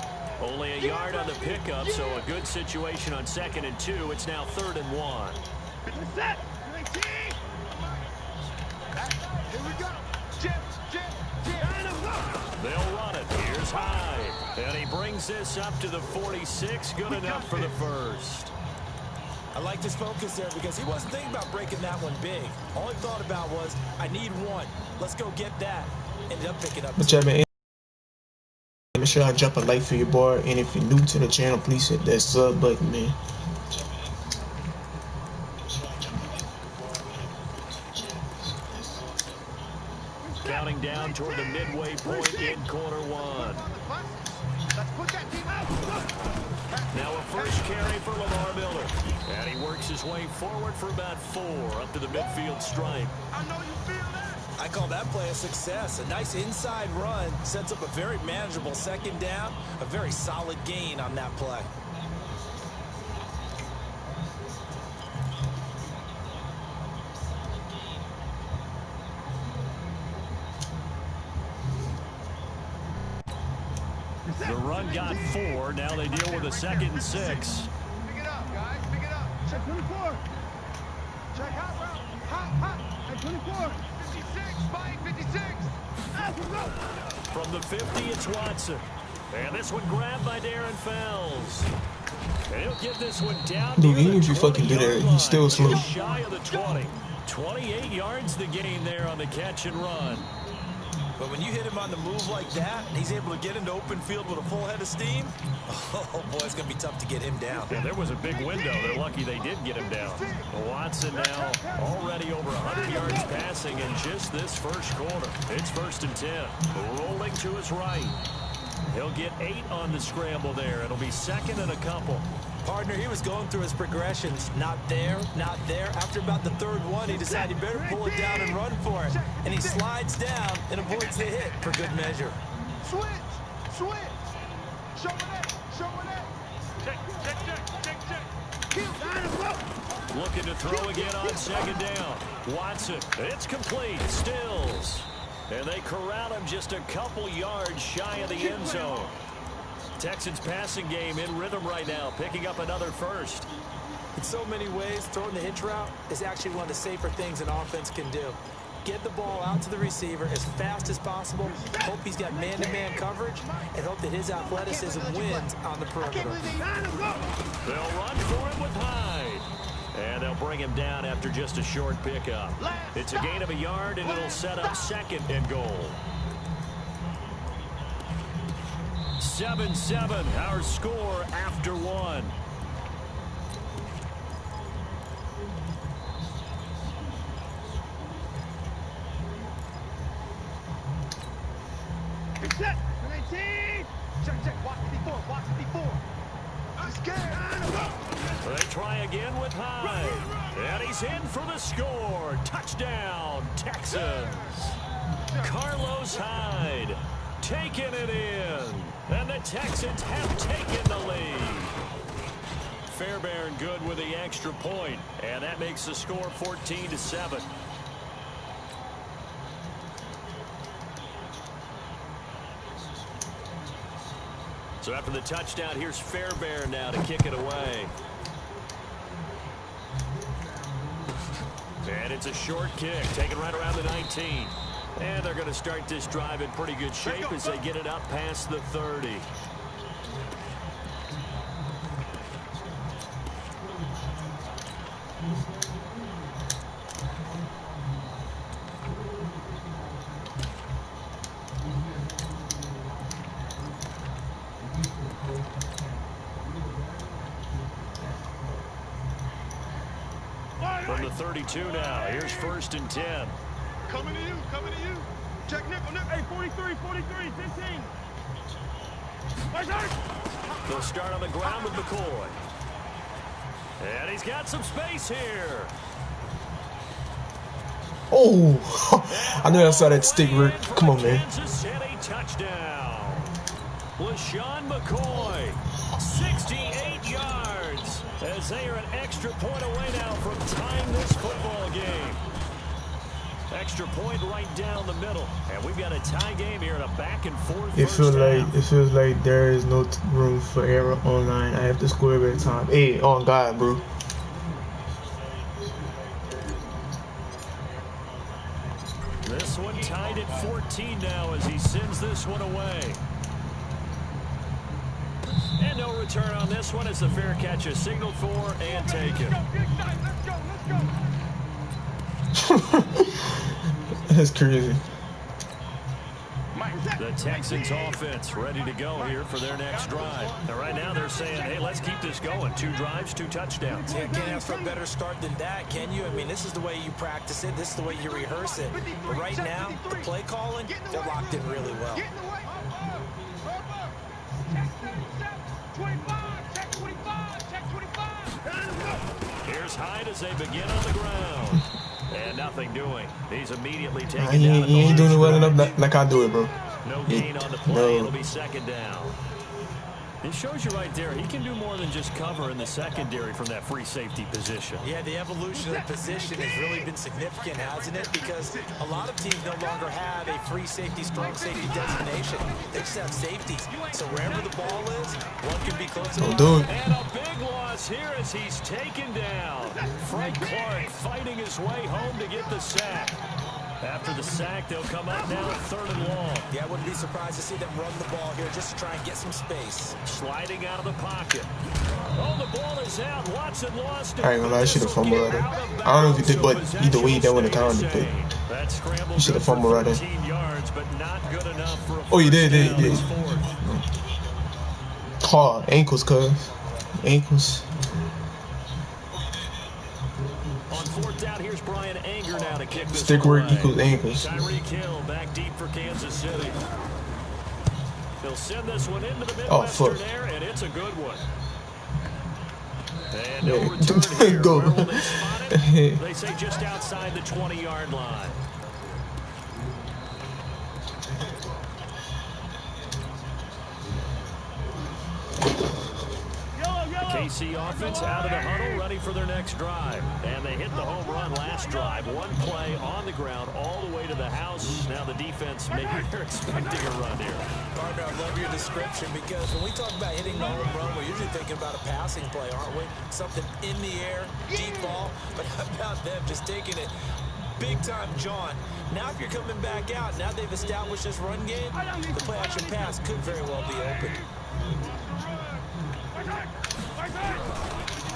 Only a yard on the pickup, so a good situation on 2nd and 2. It's now 3rd and 1. Set. Here we go. They'll run it. Here's Hyde. And he brings this up to the 46. Good enough for the first. I like his focus there because he wasn't thinking about breaking that one big. All he thought about was, I need one. Let's go get that. Ended up picking up. Make sure I drop a like for your boy, and if you're new to the channel, please hit that sub button, man. Counting down toward the midway point in quarter 1. Now a first carry for Lamar Miller. And he works his way forward for about 4 up to the midfield stripe. I know you feel that. I call that play a success. A nice inside run sets up a very manageable 2nd down. A very solid gain on that play. The run got 4. Now they deal with a 2nd and 6. Pick it up, guys. Pick it up. Check 24. Check hot route. Hot. At 24. 56. Spike 56. From the 50, it's Watson. And this one grabbed by Darren Fells. And he'll get this one down. Dude, even if you fucking do that, he's still slow. Just shy of the 20. 28 yards the gain there on the catch and run. But when you hit him on the move like that, and he's able to get into open field with a full head of steam, oh boy, it's going to be tough to get him down. Yeah, there was a big window. They're lucky they did get him down. Watson now already over 100 yards passing in just this first quarter. It's 1st and 10. Rolling to his right. He'll get 8 on the scramble there. It'll be 2nd and a couple. Partner, he was going through his progressions. Not there, not there. After about the 3rd one, he decided he better pull it down and run for it. And he slides down and avoids the hit for good measure. Switch. Show it. Check. Looking to throw again on 2nd down. Watson, it's complete. Stills. And they corral him just a couple yards shy of the end zone. Texans passing game in rhythm right now, picking up another first. In so many ways, throwing the hitch route is actually one of the safer things an offense can do. Get the ball out to the receiver as fast as possible, hope he's got man-to-man coverage, and hope that his athleticism wins on the perimeter. They'll run for him with Hyde. And they'll bring him down after just a short pickup. It's a gain of a yard, and it'll set up 2nd and goal. 7-7, our score after 1. Set. 19. Check. Watch 54. I'm scared. They try again with Hyde. And he's in for the score. Touchdown, Texans. Carlos Hyde. Taking it in. And the Texans have taken the lead. Fairbairn good with the extra point. And that makes the score 14-7. So after the touchdown, here's Fairbairn now to kick it away. And it's a short kick, taken right around the 19. And they're going to start this drive in pretty good shape as they get it up past the 30. From the 32 now, here's 1st and 10. Coming to you, coming to you. Check nickel, nickel. Hey, 43, 15. They'll start on the ground with McCoy. And he's got some space here. Oh, I knew I saw that stick, Rick. Come on, man. Kansas City touchdown. LaShawn McCoy, 68 yards. As they are an extra point away now from tying this football game. Extra point right down the middle, and we've got a tie game here in a back and forth. It feels like there is no room for error online. I have to score every time. Hey, on God, bro. This one tied at 14 now as he sends this one away. And no return on this one as the fair catch is signaled for and taken. That's crazy. The Texans offense ready to go here for their next drive. And right now they're saying, hey, let's keep this going. 2 drives, 2 touchdowns. Yeah, can't ask for a better start than that, can you? I mean, this is the way you practice it. This is the way you rehearse it. But right now, the play calling, they're locked in really well. Here's Hyde as they begin on the ground. And nothing doing. He's immediately taken He down. ain't doing it well enough like I do it, bro. No gain on the play. It'll be 2nd down. It shows you right there, he can do more than just cover in the secondary from that free safety position. Yeah, the evolution of the position has really been significant, hasn't it? Because a lot of teams no longer have a free safety, strong safety designation. They just have safeties. So wherever the ball is, one can be close to the line. And a big loss here as he's taken down. Frank Clark fighting his way home to get the sack. After the sack, they'll come up now 3rd and long. Yeah, I wouldn't be surprised to see them run the ball here just to try and get some space. Sliding out of the pocket. Oh, the ball is out. Watson lost it. I ain't gonna lie, I should have fumbled right there. I don't know if he did, but either way, that wouldn't have counted. But he should have fumbled right there. Oh, you did. Oh, ankles, cuz. Ankles. On 4th down, here's Brian Anger now to kick this. Stick work equals ankles. Tyreek Hill back deep for Kansas City. He'll send this one into the Midwestern air, and it's a good one. And no return here. Go. They say just outside the 20-yard line. KC offense out of the huddle, ready for their next drive. And they hit the home run last drive. 1 play on the ground all the way to the house. Now the defense, maybe they're expecting a run here. Gardner, I love your description because when we talk about hitting the home run, we're usually thinking about a passing play, aren't we? Something in the air, deep ball. But how about them just taking it big time, John? Now if you're coming back out, now they've established this run game, the play action pass could very well be open.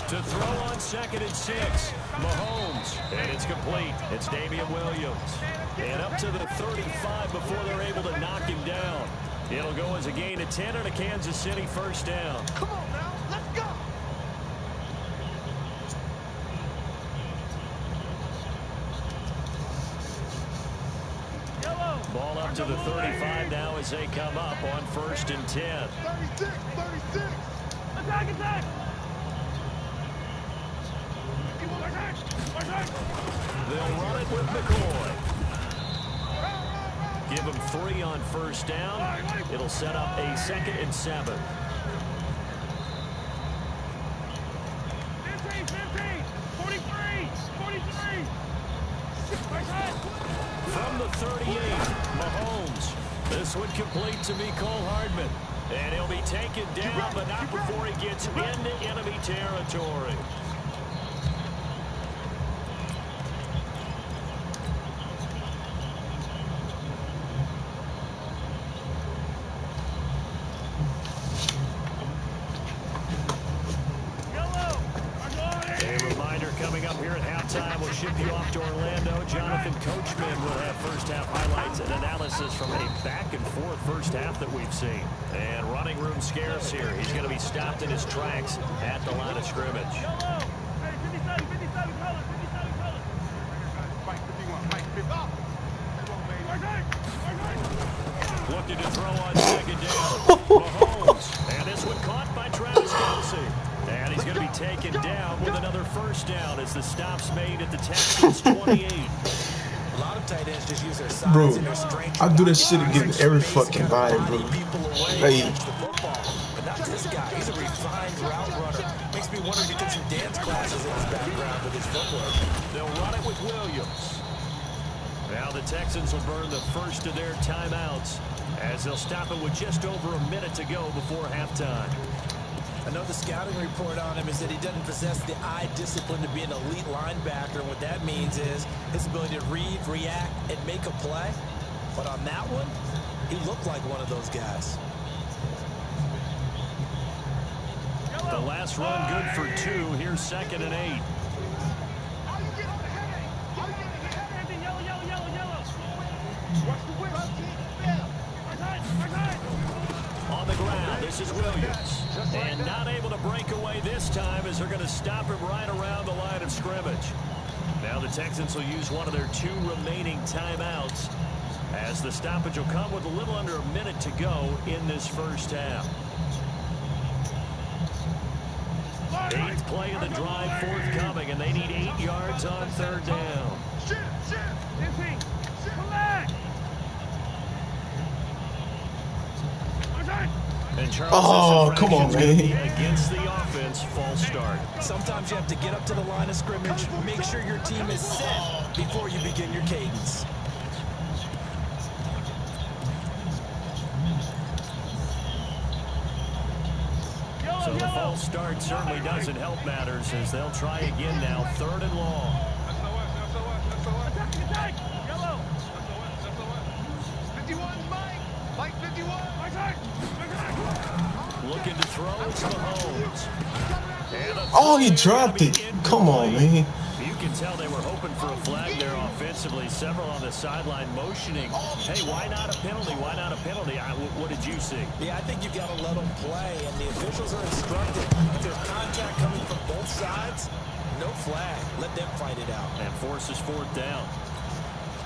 To throw on 2nd and 6, Mahomes, and it's complete. It's Damian Williams. And up to the 35 before they're able to knock him down. It'll go as a gain of 10 and a Kansas City 1st down. Come on now, let's go. Ball up to the 35 now as they come up on 1st and 10. 36. Attack. They'll run it with McCoy. Give them 3 on first down. It'll set up a 2nd and 7. 15, 43, 43. From the 38, Mahomes. This one complete to Mecole Hardman. And he'll be taken down, but not before he gets into enemy territory. Coming up here at halftime, we'll ship you off to Orlando. Jonathan Coachman will have first-half highlights and analysis from a back-and-forth first half that we've seen. And running room scarce here. He's going to be stopped in his tracks at the line of scrimmage. Looking to throw on 2nd down. Mahomes. And this one caught by Travis Kelce. And he's going to be taken down with another first down as the stop's made at the Texans 28. A lot of tight ends just use their size Bro, and their strength. I do this shit against every fucking body, bro. Like, But not this guy. He's a refined route runner. Makes me wonder if he took some dance classes in his background with his footwork. They'll run it with Williams. Now the Texans will burn the first of their timeouts as they'll stop it with just over a minute to go before halftime. I know the scouting report on him is that he doesn't possess the eye discipline to be an elite linebacker. And what that means is his ability to read, react, and make a play. But on that one, he looked like one of those guys. The last run good for 2. Here's 2nd and 8. On the ground, this is Williams. And not able to break away this time as they're going to stop him right around the line of scrimmage. Now the Texans will use one of their 2 remaining timeouts as the stoppage will come with a little under a minute to go in this first half. 8th play of the drive forthcoming, and they need 8 yards on 3rd down. oh, come on, man. Against the offense, false start. Sometimes you have to get up to the line of scrimmage, make sure your team is set before you begin your cadence. So the false start certainly doesn't help matters as they'll try again now, 3rd and long. Looking to throw, it's Mahomes. Oh, he dropped it. Come on, man. You can tell they were hoping for a flag there offensively. Several on the sideline motioning. Hey, why not a penalty? Why not a penalty? What did you see? Yeah, I think you've got to let them play, and the officials are instructed. If there's contact coming from both sides, no flag. Let them fight it out. And forces 4th down.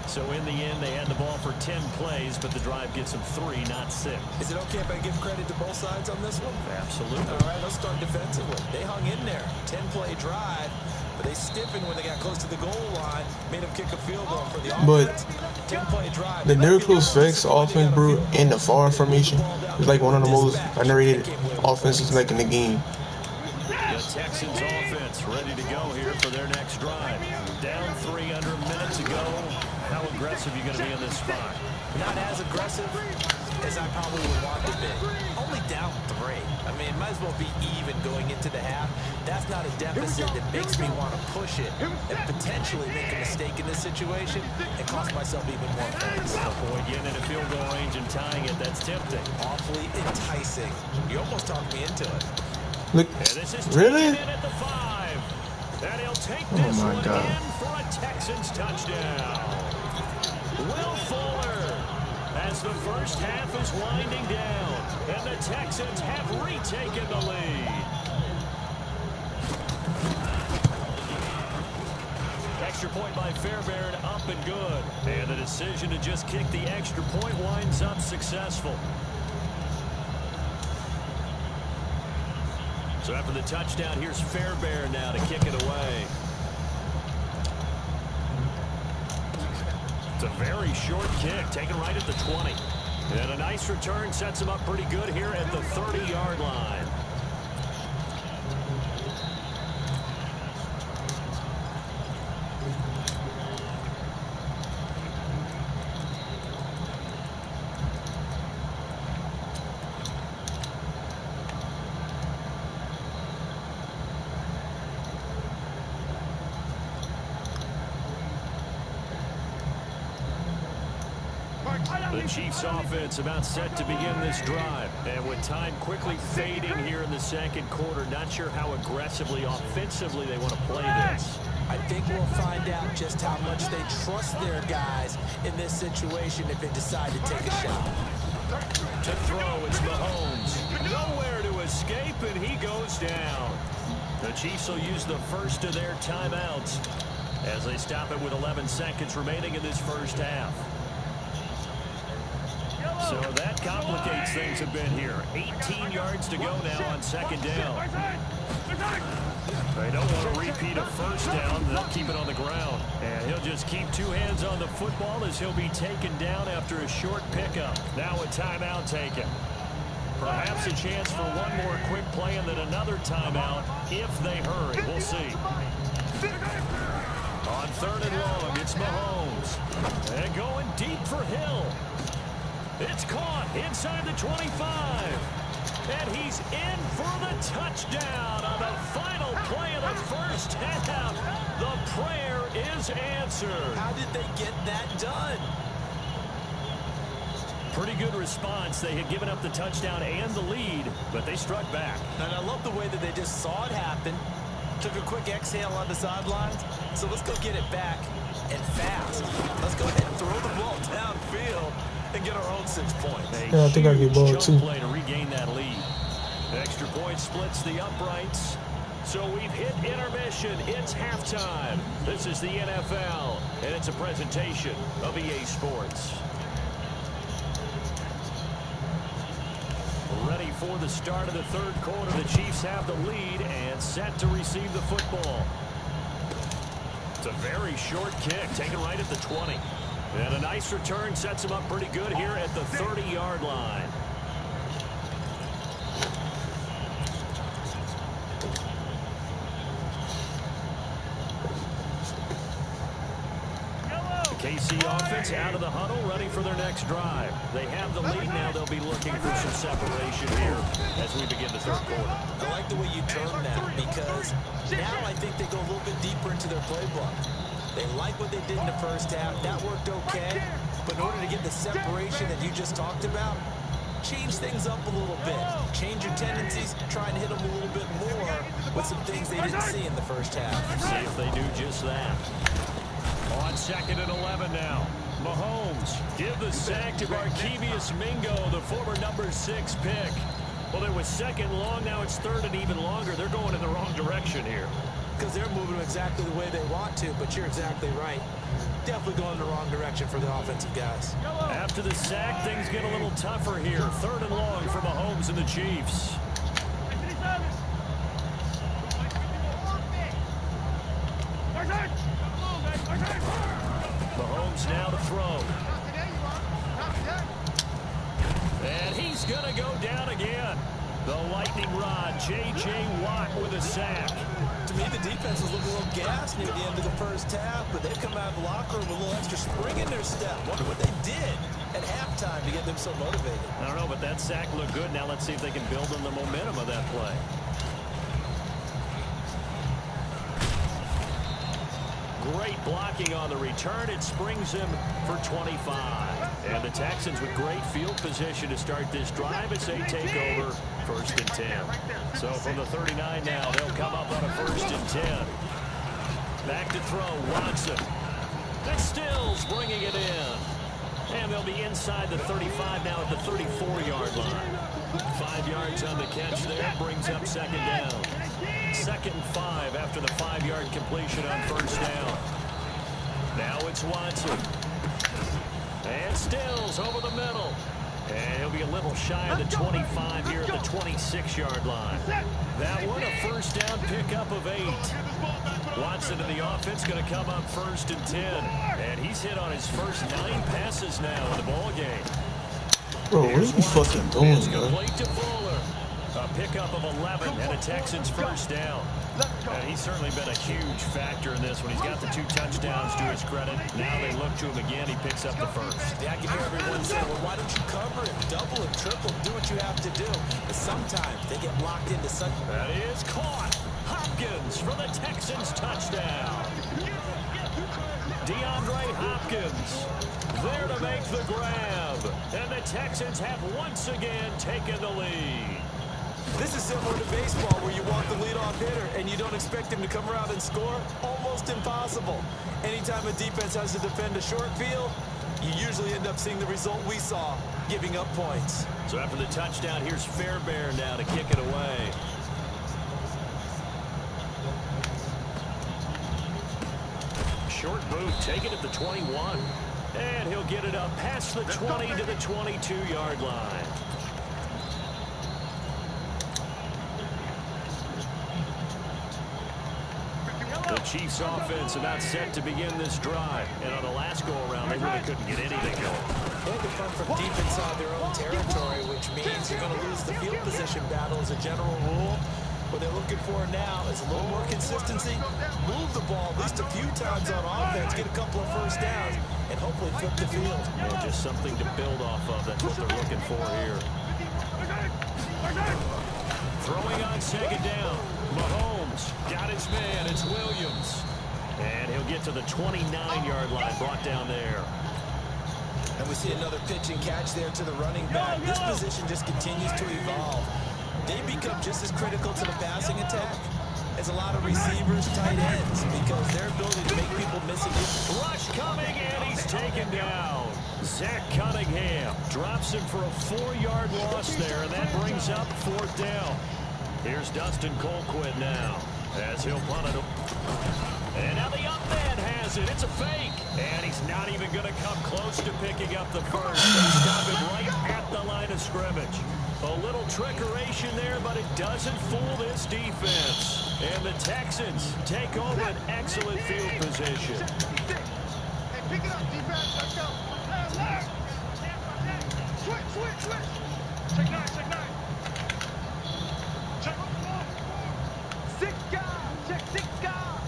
So in the end, they had the ball for 10 plays, but the drive gets them 3, not 6. Is it okay if I give credit to both sides on this one? Absolutely. All right, let's start defensively. They hung in there. 10-play drive, but they stiffened when they got close to the goal line, made them kick a field goal for the offense. 10-play drive. The Miracles Flex offense, bro, in the FAR formation is like one of the most underrated offenses like in the game. The Texans offense ready to go here for their next drive. Down 3 under a minute to go. How aggressive are you going to be in this spot? Not as aggressive as I probably would want to be. Only down 3. I mean, it might as well be even going into the half. That's not a deficit that makes me want to push it and potentially make a mistake in this situation and cost myself even more points. Boy, getting into field goal range and tying it, that's tempting. Awfully enticing. You almost talked me into it. Look, really? At the 5. And he'll take this one in for a Texans touchdown. Will Fuller, as the first half is winding down, and the Texans have retaken the lead. Extra point by Fairbairn, up and good. And the decision to just kick the extra point winds up successful. So after the touchdown, here's Fairbairn now to kick it away. To very short kick, taken right at the 20. And a nice return sets him up pretty good here at the 30-yard line. The Chiefs offense about set to begin this drive. And with time quickly fading here in the second quarter, not sure how aggressively, offensively they want to play this. I think we'll find out just how much they trust their guys in this situation if they decide to take a shot. To throw, it's Mahomes. Nowhere to escape, and he goes down. The Chiefs will use the first of their timeouts as they stop it with 11 seconds remaining in this first half. So that complicates things a bit here. 18 yards to go now on second down. They don't want to repeat a first down. They'll keep it on the ground. And he'll just keep two hands on the football as he'll be taken down after a short pickup. Now a timeout taken. Perhaps a chance for one more quick play and then another timeout if they hurry. We'll see. On third and long, it's Mahomes. And going deep for Hill. It's caught inside the 25. And he's in for the touchdown on the final play of the first half. The prayer is answered. How did they get that done? Pretty good response. They had given up the touchdown and the lead, but they struck back. And I love the way that they just saw it happen. Took a quick exhale on the sidelines. So let's go get it back and fast. Let's go ahead and throw the ball downfield and get our own 6 points. Yeah, I think I get ball too. Play to regain that lead. Extra point splits the uprights. So we've hit intermission. It's halftime. This is the NFL, and it's a presentation of EA Sports. Ready for the start of the third quarter. The Chiefs have the lead and set to receive the football. It's a very short kick, taken right at the 20. And a nice return sets him up pretty good here at the 30-yard line. KC offense out of the huddle, ready for their next drive. They have the lead now. They'll be looking for some separation here as we begin the third quarter. I like the way you term that because now I think they go a little bit deeper into their playbook. They like what they did in the first half. That worked okay. But in order to get the separation that you just talked about, change things up a little bit. Change your tendencies, try and hit them a little bit more with some things they didn't see in the first half. See if they do just that. On second and 11 now. Mahomes give the sack to Barkevious Mingo, the former number 6 pick. Well, there was second long. Now it's third and even longer. They're going in the wrong direction here. Because they're moving exactly the way they want to, but you're exactly right. Definitely going in the wrong direction for the offensive guys. After the sack, things get a little tougher here. Third and long for Mahomes and the Chiefs. Mahomes now to throw. And he's going to go down again. The lightning rod, J.J. Watt with a sack. To me, the defense was looking a little gassed near the end of the first half, but they've come out of the locker room with a little extra spring in their step. Wonder what they did at halftime to get them so motivated. I don't know, but that sack looked good. Now let's see if they can build on the momentum of that play. Great blocking on the return. It springs him for 25. And the Texans with great field position to start this drive as they take over first and 10. So from the 39 now, they'll come up on a first and 10. Back to throw, Watson. And Stills bringing it in. And they'll be inside the 35 now at the 34-yard line. 5 yards on the catch there, brings up second down. Second and 5 after the 5-yard completion on first down. Now it's Watson. And Stills over the middle. And he'll be a little shy of the 25 here at the 26-yard line. That one, a first down pickup of 8. Watson in the offense going to come up 1st and 10. And he's hit on his first 9 passes now in the ball game. Bro, what are you fucking doing, man? A pickup of 11 and a Texans first down. And he's certainly been a huge factor in this when he's got the 2 touchdowns to his credit. Now they look to him again. He picks up the first. Yeah, I can hear everyone say, well, why don't you cover him? Double and triple, do what you have to do. But sometimes they get locked into such... That is caught. Hopkins for the Texans touchdown. DeAndre Hopkins there to make the grab. And the Texans have once again taken the lead. This is similar to baseball where you want the leadoff hitter and you don't expect him to come around and score. Almost impossible. Anytime a defense has to defend a short field, you usually end up seeing the result we saw, giving up points. So after the touchdown, here's Fairbairn now to kick it away. Short boot taken at the 21. And he'll get it up past the 20 to the 22-yard line. The Chiefs offense about set to begin this drive. And on the last go-around, they really couldn't get anything going. They had to come from deep inside their own territory, which means you're going to lose the field position battle as a general rule. What they're looking for now is a little more consistency, move the ball at least a few times on offense, get a couple of first downs, and hopefully flip the field. And just something to build off of. That's what they're looking for here. Throwing on 2nd down. Mahomes got his man. It's Williams. And he'll get to the 29-yard line, brought down there. And we see another pitch and catch there to the running back. This position just continues to evolve. They become just as critical to the passing attack as a lot of receivers, tight ends, because their ability to make people miss it. Rush coming, and he's taken down. Zach Cunningham drops him for a 4-yard loss there, and that brings up 4th down. Here's Dustin Colquitt now, as he'll punt it. And now the up man has it. It's a fake. And he's not even going to come close to picking up the first. They stop him right at the line of scrimmage. A little trickeration there, but it doesn't fool this defense. And the Texans take over an excellent field position. Hey, pick it up, defense. Let's go. Switch. Check 9. Check 6 guys. Check 6 guys.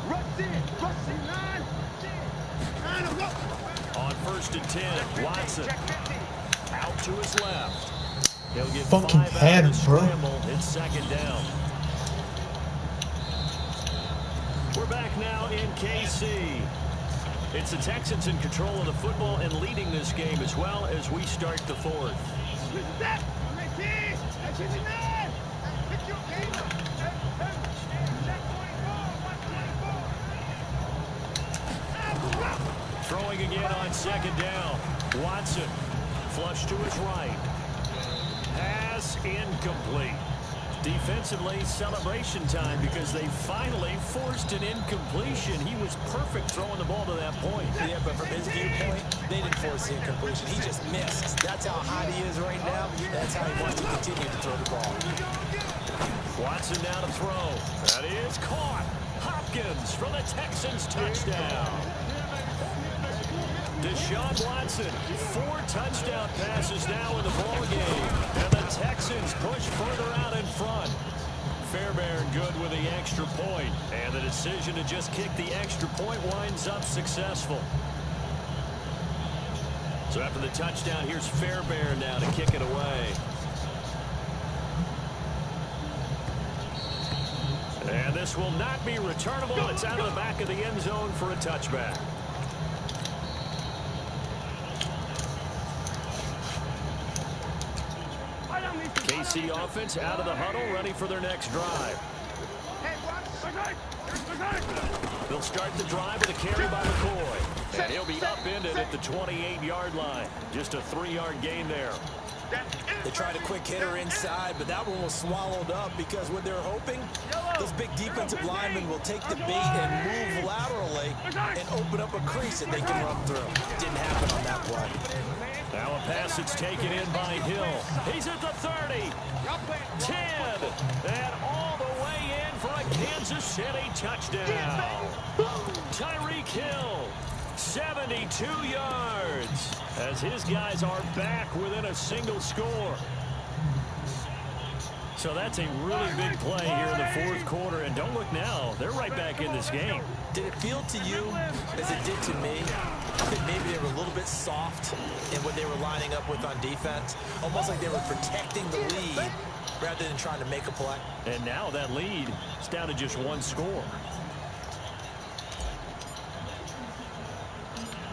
Rush in. 9. On 1st and 10, Watson out to his left. He'll get fucking 5 had out him, of the bro. scramble. It's 2nd down. We're back now in KC. It's the Texans in control of the football and leading this game as well as we start the 4th. Throwing again on 2nd down. Watson flush to his right. Pass incomplete. Defensively, celebration time because they finally forced an incompletion. He was perfect throwing the ball to that point. Yeah, but from his viewpoint, they didn't force the incompletion. He just missed. That's how hot he is right now. That's how he wants to continue to throw the ball. Watson now to throw. That is caught. Hopkins for the Texans touchdown. Deshaun Watson, 4 touchdown passes now in the ball game, and the Texans push further out in front. Fairbairn good with the extra point, and the decision to just kick the extra point winds up successful. So after the touchdown, here's Fairbairn now to kick it away. And this will not be returnable. It's out of the back of the end zone for a touchback. KC offense out of the huddle, ready for their next drive. They'll start the drive with a carry by McCoy. And he'll be upended at the 28-yard line. Just a 3-yard gain there. They tried a quick hitter inside, but that one was swallowed up because what they're hoping, those big defensive linemen will take the bait and move laterally and open up a crease that they can run through. Didn't happen on that play. Now a pass that's taken in by Hill. He's at the 30, 10, and all the way in for a Kansas City touchdown. Tyreek Hill, 72 yards, as his guys are back within a single score. So that's a really big play here in the fourth quarter, and don't look now, they're right back in this game. Did it feel to you, as it did to me, that maybe they were a little bit soft in what they were lining up with on defense? Almost like they were protecting the lead rather than trying to make a play. And now that lead is down to just one score.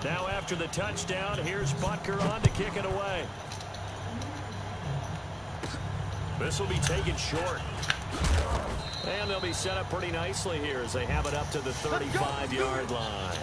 Now after the touchdown, here's Butker on to kick it away. This will be taken short. And they'll be set up pretty nicely here as they have it up to the 35-yard line.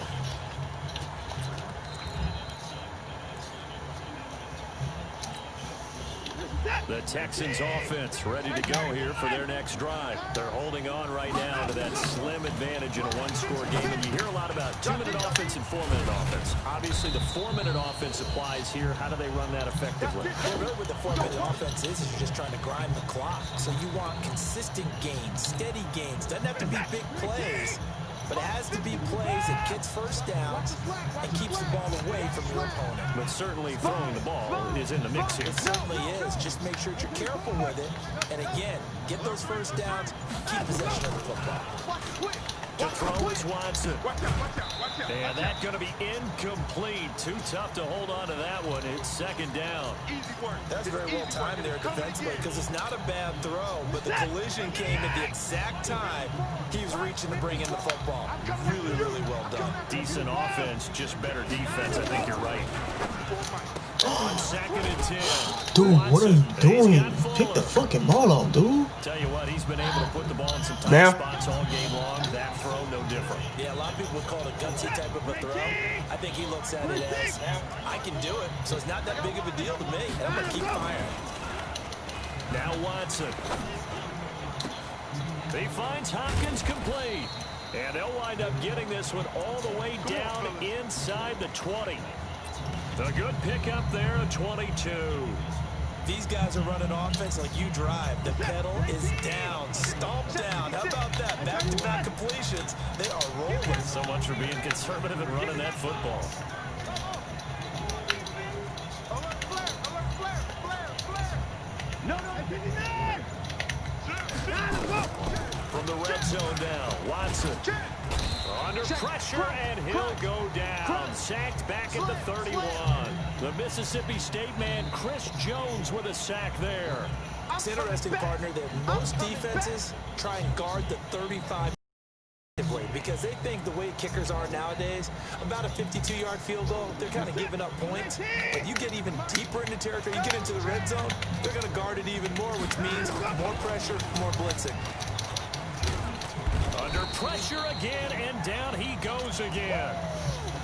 The Texans offense ready to go here for their next drive. They're holding on right now to that slim advantage in a one-score game. And you hear a lot about 2-minute offense and 4-minute offense. Obviously, the 4-minute offense applies here. How do they run that effectively? Well, really what the 4-minute offense is you're just trying to grind the clock. So you want consistent gains, steady gains. Doesn't have to be big plays, but it has to be plays that gets first downs and keeps the ball away from your opponent. But certainly throwing the ball is in the mix here. It certainly is. Just make sure that you're careful with it. And again, get those first downs, keep possession of the football. To throw is Watson. And that's going to be incomplete. Too tough to hold on to that one. It's second down. That's very well timed there defensively because it's not a bad throw, but the collision came at the exact time he was reaching to bring in the football. Really, really well done. Decent offense, just better defense. I think you're right. On second and 10. Dude, Watson, what are you doing? Pick the fucking ball up, dude. Tell you what, he's been able to put the ball in some tight spots all game long. That throw, no different. Yeah, a lot of people would call it a gutsy type of a throw. I think he looks at it as, I can do it, so it's not that big of a deal to me, and I'm going to keep firing. Now Watson. He finds Hopkins complete. And they'll wind up getting this one all the way down inside the 20. The good pickup there at 22. These guys are running offense like you drive. The pedal is down, stomp down. How about that? Back-to-back completions. They are rolling. So much for being conservative and running that football. From the red zone now, Watson. Under pressure, and he'll go down. Sacked back at the 31. The Mississippi State man, Chris Jones, with a sack there. It's interesting, partner, that most defenses try and guard the 35 because they think the way kickers are nowadays, about a 52-yard field goal, they're kind of giving up points. But you get even deeper into territory, you get into the red zone, they're going to guard it even more, which means more pressure, more blitzing. Under pressure again, and down he goes again.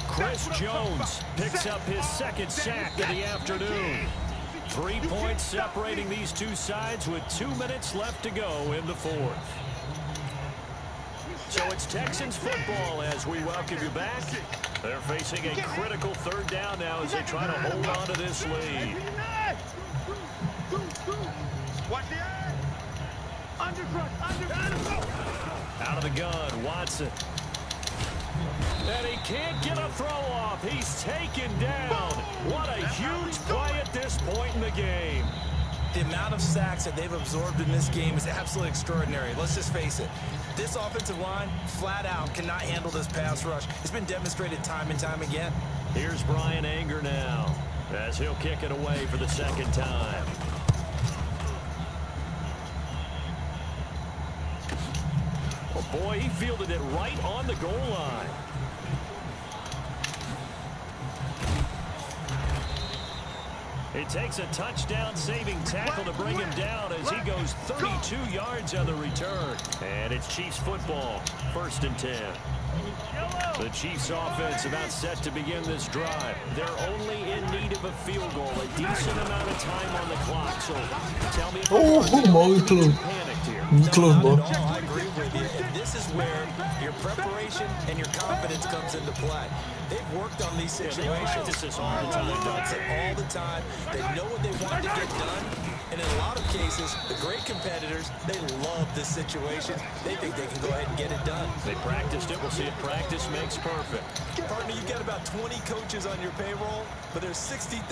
Chris Jones picks up his second sack of the afternoon. 3 points separating these two sides with 2 minutes left to go in the fourth. So it's Texans football as we welcome you back. They're facing a critical third down now as they try to hold on to this lead. Out of the gun, Watson. And he can't get a throw off. He's taken down. What a huge play at this point in the game. The amount of sacks that they've absorbed in this game is absolutely extraordinary. Let's just face it. This offensive line, flat out, cannot handle this pass rush. It's been demonstrated time and time again. Here's Brian Anger now as he'll kick it away for the second time. Oh, boy, he fielded it right on the goal line. It takes a touchdown-saving tackle to bring him down as he goes 32 yards on the return. And it's Chiefs football, 1st and 10. The Chiefs offense about set to begin this drive. They're only in need of a field goal, a decent amount of time on the clock. So tell me if panicked here. Close, bro. Not at all. I agree with you. And this is where your preparation and your confidence comes into play. They've worked on these situations all the time. All the time. They know what they want to get done. And in a lot of cases, the great competitors, they love this situation. They think they can go ahead and get it done. They practiced it. We'll see if practice makes perfect. Partner, you've got about 20 coaches on your payroll, but there's 60,000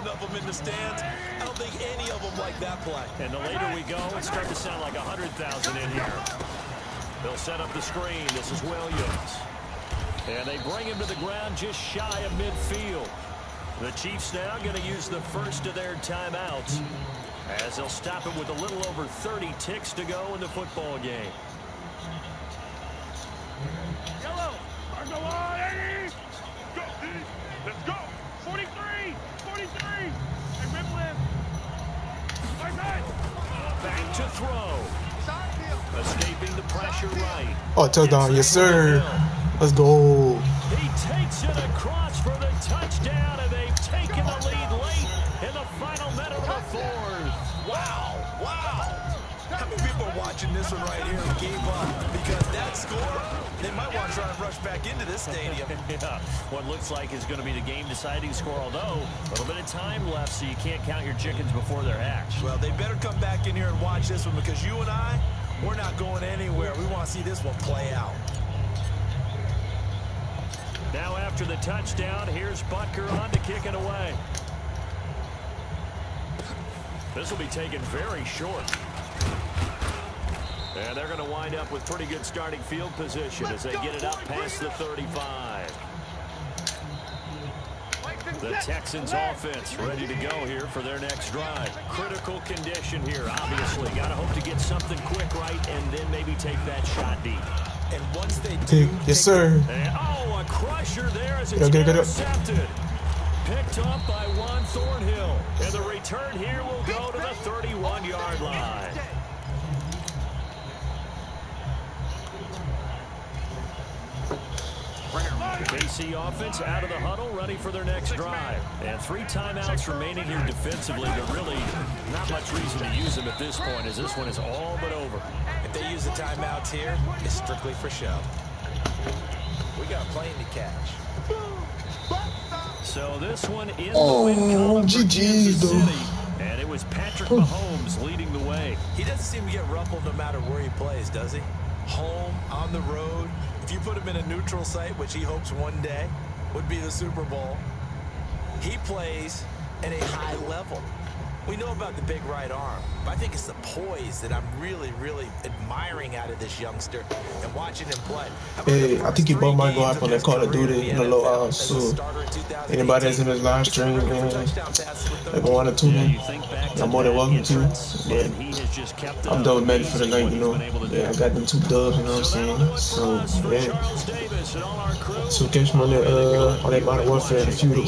of them in the stands. I don't think any of them like that play. And the later we go, it starts to sound like 100,000 in here. They'll set up the screen. This is Williams. And they bring him to the ground just shy of midfield. The Chiefs now going to use the first of their timeouts, as they'll stop it with a little over 30 ticks to go in the football game. Yellow. Go on, Eddie. Go, Eddie. Let's go. 43. 43. And ribble him. Back to throw. Escaping the pressure right. Oh, touchdown, yes sir. Let's go. He takes it across for the touchdown, and they've taken the lead late in the final minute of the fourth. Wow, wow. How many people are watching this one right here and gave up? Because that score, they might want to try and rush back into this stadium. Yeah, what looks like is going to be the game-deciding score, although a little bit of time left, so you can't count your chickens before they're hatched. Well, they better come back in here and watch this one, because you and I, we're not going anywhere. We want to see this one play out. Now after the touchdown, here's Butker on to kick it away. This will be taken very short. And they're going to wind up with pretty good starting field position as they get it up past the 35. The Texans offense ready to go here for their next drive. Critical condition here, obviously. Got to hope to get something quick right and then maybe take that shot deep. And once they do, yes sir. And, a crusher there as it's intercepted. Picked up by Juan Thornhill. And the return here will go to the 31-yard line. KC offense out of the huddle, ready for their next drive. And 3 timeouts remaining here defensively, but really not much reason to use them at this point, as this one is all but over. If they use the timeouts here, it's strictly for show. We got a plane to catch. So this one in the win column for Kansas City. And it was Patrick Mahomes leading the way. He doesn't seem to get ruffled no matter where he plays, does he? Home, on the road. If you put him in a neutral site, which he hopes one day would be the Super Bowl, he plays at a high level. We know about the big right arm, but I think it's the poise that I'm really, really admiring out of this youngster and watching him play. Hey, I think you both might go up on that Call of Duty in a little while. So anybody that's in this live stream, man, if you want to tune in, I'm more than welcome to. But I'm done with Madden for the night, you know. Yeah, I got them 2 dubs, you know what I'm saying? So yeah. So catch me on that Modern Warfare and Feudal.